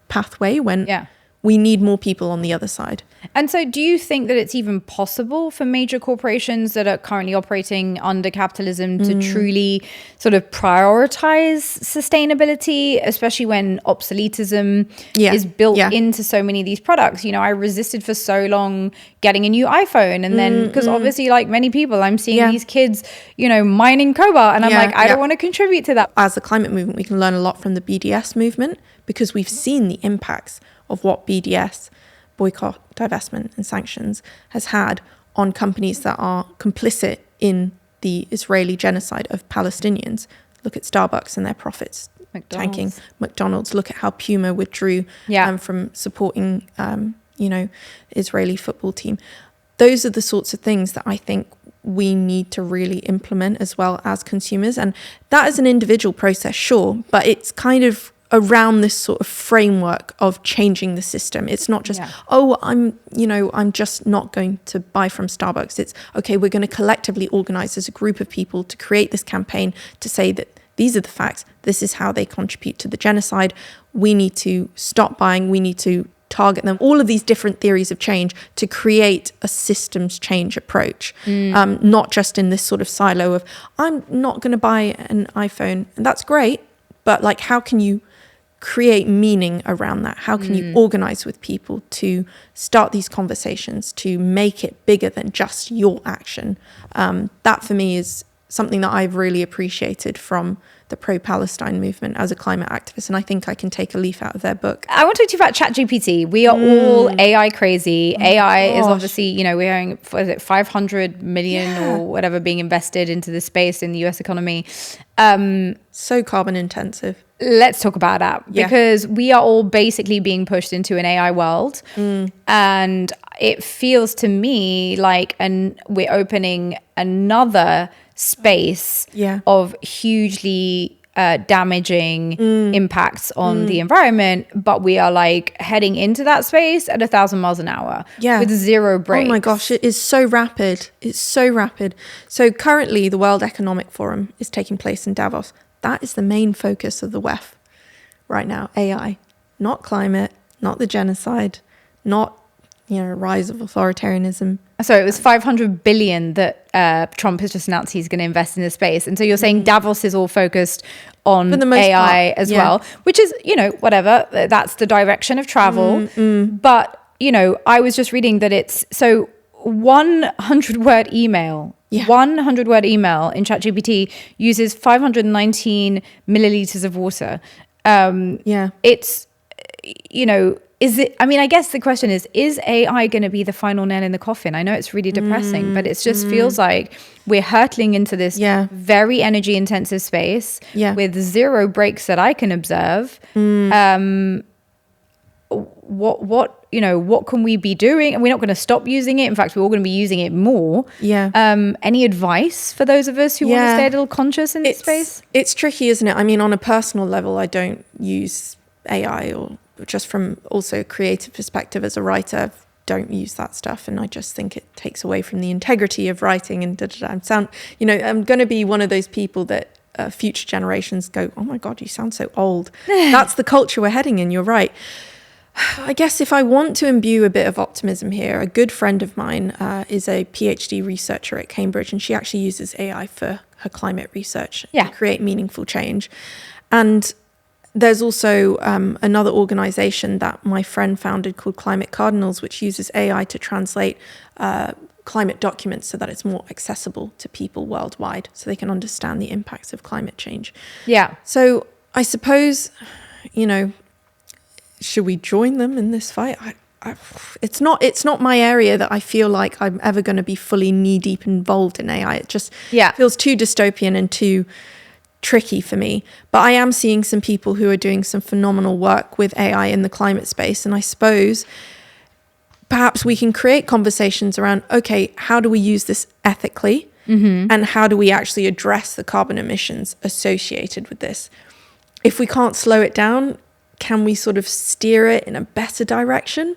pathway when we need more people on the other side. And so do you think that it's even possible for major corporations that are currently operating under capitalism to truly sort of prioritize sustainability, especially when obsoletism is built into so many of these products? I resisted for so long getting a new iPhone. And then, because obviously, like many people, I'm seeing these kids, mining cobalt. And I'm like, I don't want to contribute to that. As a climate movement, we can learn a lot from the BDS movement because we've seen the impacts of what BDS, boycott, divestment and sanctions, has had on companies that are complicit in the Israeli genocide of Palestinians. Look at Starbucks and their profits tanking. McDonald's, look at how Puma withdrew from supporting, Israeli football team. Those are the sorts of things that I think we need to really implement as well as consumers. And that is an individual process, sure, but it's kind of around this sort of framework of changing the system. It's not just, I'm just not going to buy from Starbucks. It's, okay, we're going to collectively organize as a group of people to create this campaign to say that these are the facts. This is how they contribute to the genocide. We need to stop buying. We need to target them. All of these different theories of change to create a systems change approach, not just in this sort of silo of, I'm not going to buy an iPhone. And that's great. But like, how can you create meaning around that? How can you organize with people to start these conversations, to make it bigger than just your action? That for me is something that I've really appreciated from the pro-Palestine movement as a climate activist. And I think I can take a leaf out of their book. I want to talk to you about ChatGPT. We are all AI crazy. AI is obviously, we're hearing, 500 million or whatever being invested into this space in the US economy. So carbon intensive. Let's talk about that because we are all basically being pushed into an AI world. And it feels to me like we're opening another space of hugely damaging impacts on the environment, but we are like heading into that space at 1,000 miles an hour with zero brakes. Oh my gosh, it is so rapid. It's so rapid. So currently the World Economic Forum is taking place in Davos. That is the main focus of the WEF right now, AI, not climate, not the genocide, not rise of authoritarianism. So it was 500 billion that Trump has just announced he's going to invest in this space. And so you're saying Davos is all focused on AI as well, which is, whatever, that's the direction of travel. But, I was just reading that it's, so 100-word email, 100-word email in ChatGPT uses 519 milliliters of water. It's, is it, I guess the question is AI going to be the final nail in the coffin? I know it's really depressing, but it just feels like we're hurtling into this very energy intensive space with zero breaks that I can observe. What can we be doing? And we're not going to stop using it. In fact, we're all going to be using it more. Any advice for those of us who want to stay a little conscious in this space? It's tricky, isn't it? On a personal level, I don't use AI, or just from also a creative perspective as a writer, don't use that stuff. And I just think it takes away from the integrity of writing and I'm going to be one of those people that future generations go, oh my God, you sound so old. That's the culture we're heading in. You're right. I guess if I want to imbue a bit of optimism here, a good friend of mine is a PhD researcher at Cambridge, and she actually uses AI for her climate research to create meaningful change. And there's also another organization that my friend founded called Climate Cardinals, which uses AI to translate climate documents so that it's more accessible to people worldwide, so they can understand the impacts of climate change. So I suppose, should we join them in this fight? It's not my area that I feel like I'm ever going to be fully knee deep involved in AI. It just feels too dystopian and too tricky for me. But I am seeing some people who are doing some phenomenal work with AI in the climate space. And I suppose perhaps we can create conversations around, okay, how do we use this ethically? And how do we actually address the carbon emissions associated with this? If we can't slow it down, can we sort of steer it in a better direction?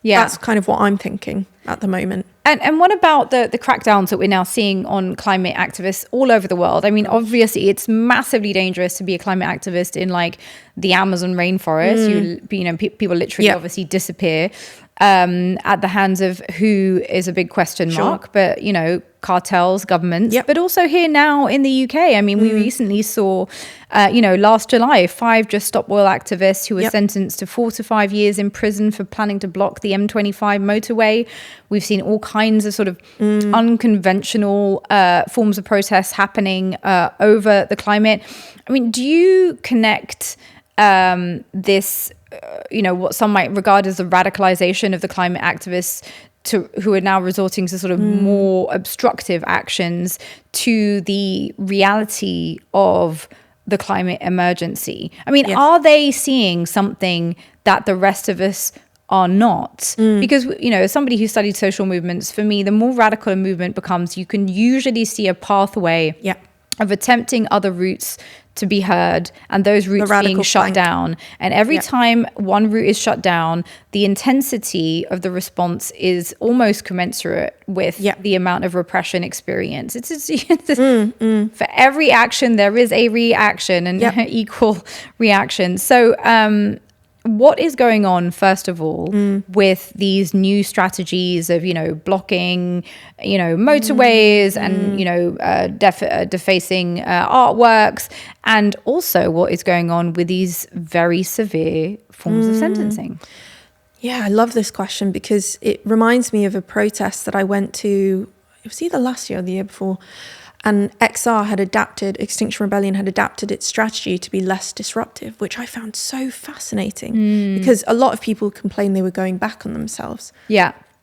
That's kind of what I'm thinking at the moment. And what about the crackdowns that we're now seeing on climate activists all over the world? Obviously, it's massively dangerous to be a climate activist in like the Amazon rainforest. People literally obviously disappear at the hands of who is a big question mark. But, cartels, governments, but also here now in the UK. We recently saw, last July, 5 Just Stop Oil activists who were sentenced to 4 to 5 years in prison for planning to block the M25 motorway. We've seen all kinds of sort of unconventional forms of protests happening over the climate. Do you connect this, what some might regard as the radicalization of the climate activists who are now resorting to sort of more obstructive actions to the reality of the climate emergency? Are they seeing something that the rest of us are not? Because, as somebody who studied social movements, for me, the more radical a movement becomes, you can usually see a pathway of attempting other routes to be heard, and those routes being shut down. And every time one route is shut down, the intensity of the response is almost commensurate with the amount of repression experienced. For every action, there is a reaction and equal reaction. So what is going on, first of all, with these new strategies of, blocking, motorways and, defacing artworks, and also what is going on with these very severe forms of sentencing? Yeah, I love this question because it reminds me of a protest that I went to, it was either last year or the year before, and Extinction Rebellion had adapted its strategy to be less disruptive, which I found so fascinating because a lot of people complained they were going back on themselves.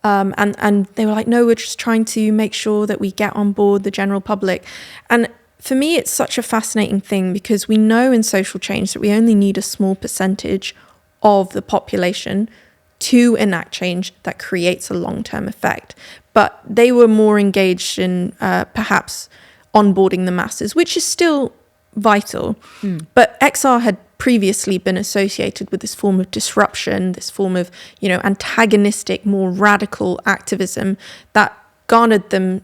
And they were like, no, we're just trying to make sure that we get on board the general public. And for me, it's such a fascinating thing because we know in social change that we only need a small percentage of the population to enact change that creates a long-term effect. But they were more engaged in perhaps onboarding the masses, which is still vital. But XR had previously been associated with this form of disruption, this form of, antagonistic, more radical activism that garnered them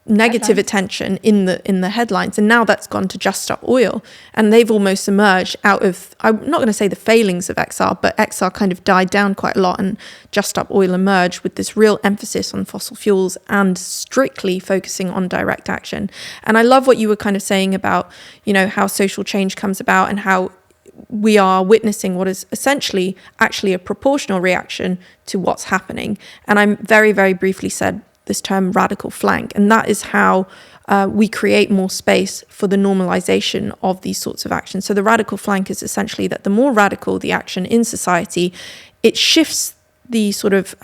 negative attention in the headlines, and now that's gone to Just Stop Oil, and they've almost emerged out of, I'm not going to say the failings of XR, but XR kind of died down quite a lot, and Just Stop Oil emerged with this real emphasis on fossil fuels and strictly focusing on direct action. And I love what you were kind of saying about, you know, how social change comes about and how we are witnessing what is essentially actually a proportional reaction to what's happening. And I'm very, very briefly said this term radical flank, and that is how we create more space for the normalization of these sorts of actions. So the radical flank is essentially that the more radical the action in society, it shifts the sort of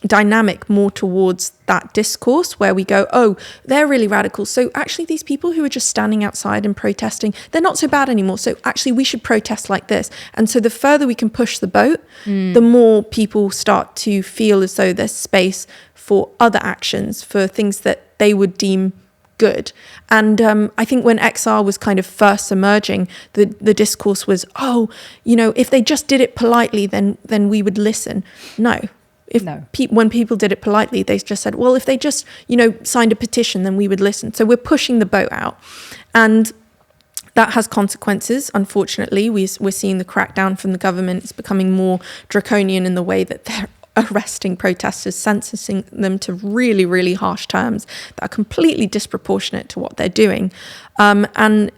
dynamic more towards that discourse where we go, oh, they're really radical, so actually these people who are just standing outside and protesting, they're not so bad anymore, so actually we should protest like this. And so the further we can push the boat, the more people start to feel as though there's space for other actions, for things that they would deem good. And I think when XR was kind of first emerging, the discourse was, oh, you know, if they just did it politely, then we would listen. No. When people did it politely, they just said, well, if they just, you know, signed a petition, then we would listen. So we're pushing the boat out. And that has consequences, unfortunately. We're seeing the crackdown from the government. It's becoming more draconian in the way that they're arresting protesters, sentencing them to really, really harsh terms that are completely disproportionate to what they're doing. And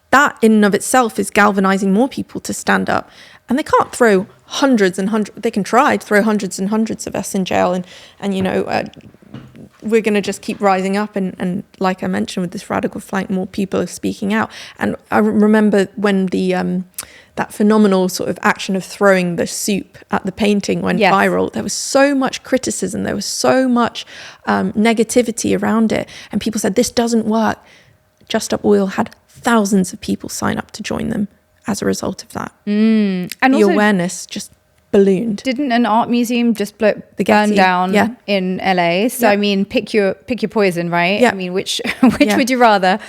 that in and of itself is galvanizing more people to stand up. And they can't throw hundreds and hundreds, they can try to throw hundreds and hundreds of us in jail. And you know, we're going to just keep rising up. And like I mentioned, with this radical flank, more people are speaking out. And I remember when that phenomenal sort of action of throwing the soup at the painting went viral, there was so much criticism, there was so much negativity around it. And people said, this doesn't work. Just Stop Oil had thousands of people sign up to join them as a result of that. And the awareness just ballooned. Didn't an art museum just burn down in LA? So I mean, pick your poison, right? I mean, which would you rather?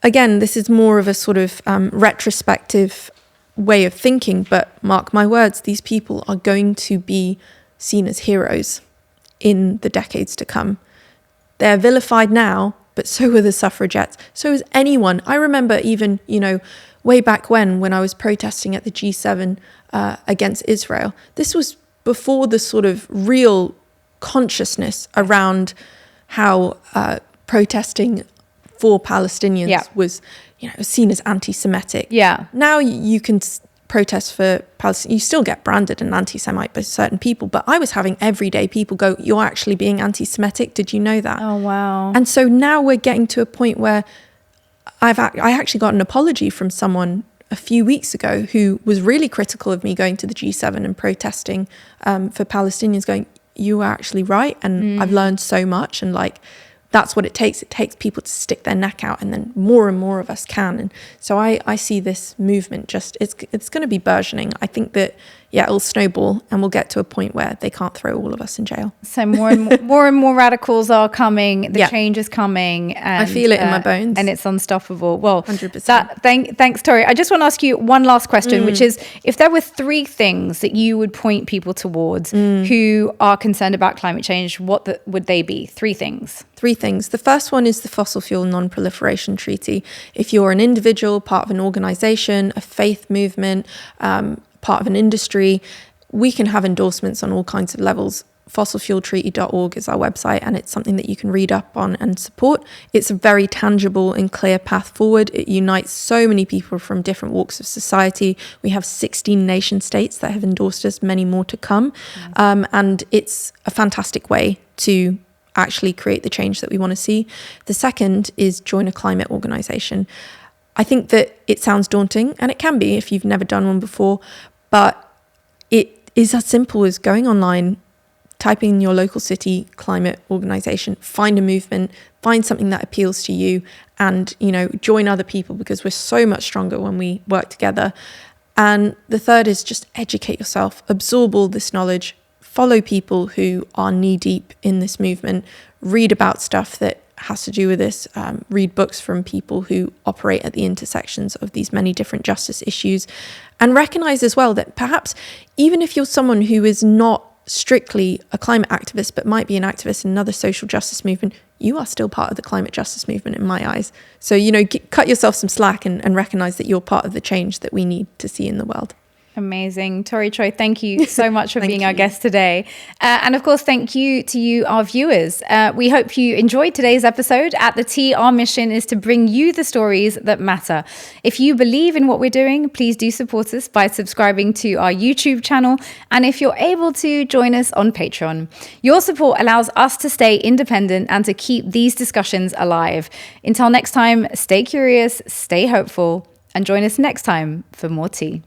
Again, this is more of a sort of retrospective way of thinking, but mark my words, these people are going to be seen as heroes in the decades to come. They're vilified now, but so are the suffragettes. So is anyone. I remember even, you know, way back when I was protesting at the G7 against Israel, this was before the sort of real consciousness around how protesting for Palestinians was, you know, seen as anti-Semitic. Now you can protest for Palestine. You still get branded an anti-Semite by certain people, but I was having everyday people go, you're actually being anti-Semitic. Did you know that? Oh, wow. And so now we're getting to a point where I actually got an apology from someone a few weeks ago who was really critical of me going to the G7 and protesting for Palestinians, going, you were actually right. And I've learned so much. And like, that's what it takes. It takes people to stick their neck out, and then more and more of us can. And so I see this movement just, it's going to be burgeoning. I think that, it'll snowball and we'll get to a point where they can't throw all of us in jail. So more and more radicals are coming. The change is coming. And, I feel it in my bones. And it's unstoppable. Well, 100%. Thanks, Tori. I just want to ask you one last question, which is, if there were three things that you would point people towards who are concerned about climate change, what would they be? Three things. Three things. The first one is the Fossil Fuel Non-Proliferation Treaty. If you're an individual, part of an organization, a faith movement, part of an industry, we can have endorsements on all kinds of levels. Fossilfueltreaty.org is our website, and it's something that you can read up on and support. It's a very tangible and clear path forward. It unites so many people from different walks of society. We have 16 nation states that have endorsed us, many more to come. And it's a fantastic way to actually create the change that we want to see. The second is join a climate organization. I think that it sounds daunting, and it can be if you've never done one before, but it is as simple as going online, typing in your local city climate organization, find a movement, find something that appeals to you, and, you know, join other people, because we're so much stronger when we work together. And the third is just educate yourself, absorb all this knowledge, follow people who are knee deep in this movement, read about stuff that has to do with this, read books from people who operate at the intersections of these many different justice issues, and recognize as well that perhaps even if you're someone who is not strictly a climate activist, but might be an activist in another social justice movement, you are still part of the climate justice movement in my eyes. So, cut yourself some slack and recognize that you're part of the change that we need to see in the world. Amazing. Tori Choi, thank you so much for being our guest today. And of course, thank you to you, our viewers. We hope you enjoyed today's episode. At The Tea, our mission is to bring you the stories that matter. If you believe in what we're doing, please do support us by subscribing to our YouTube channel. And if you're able to, join us on Patreon. Your support allows us to stay independent and to keep these discussions alive. Until next time, stay curious, stay hopeful, and join us next time for more tea.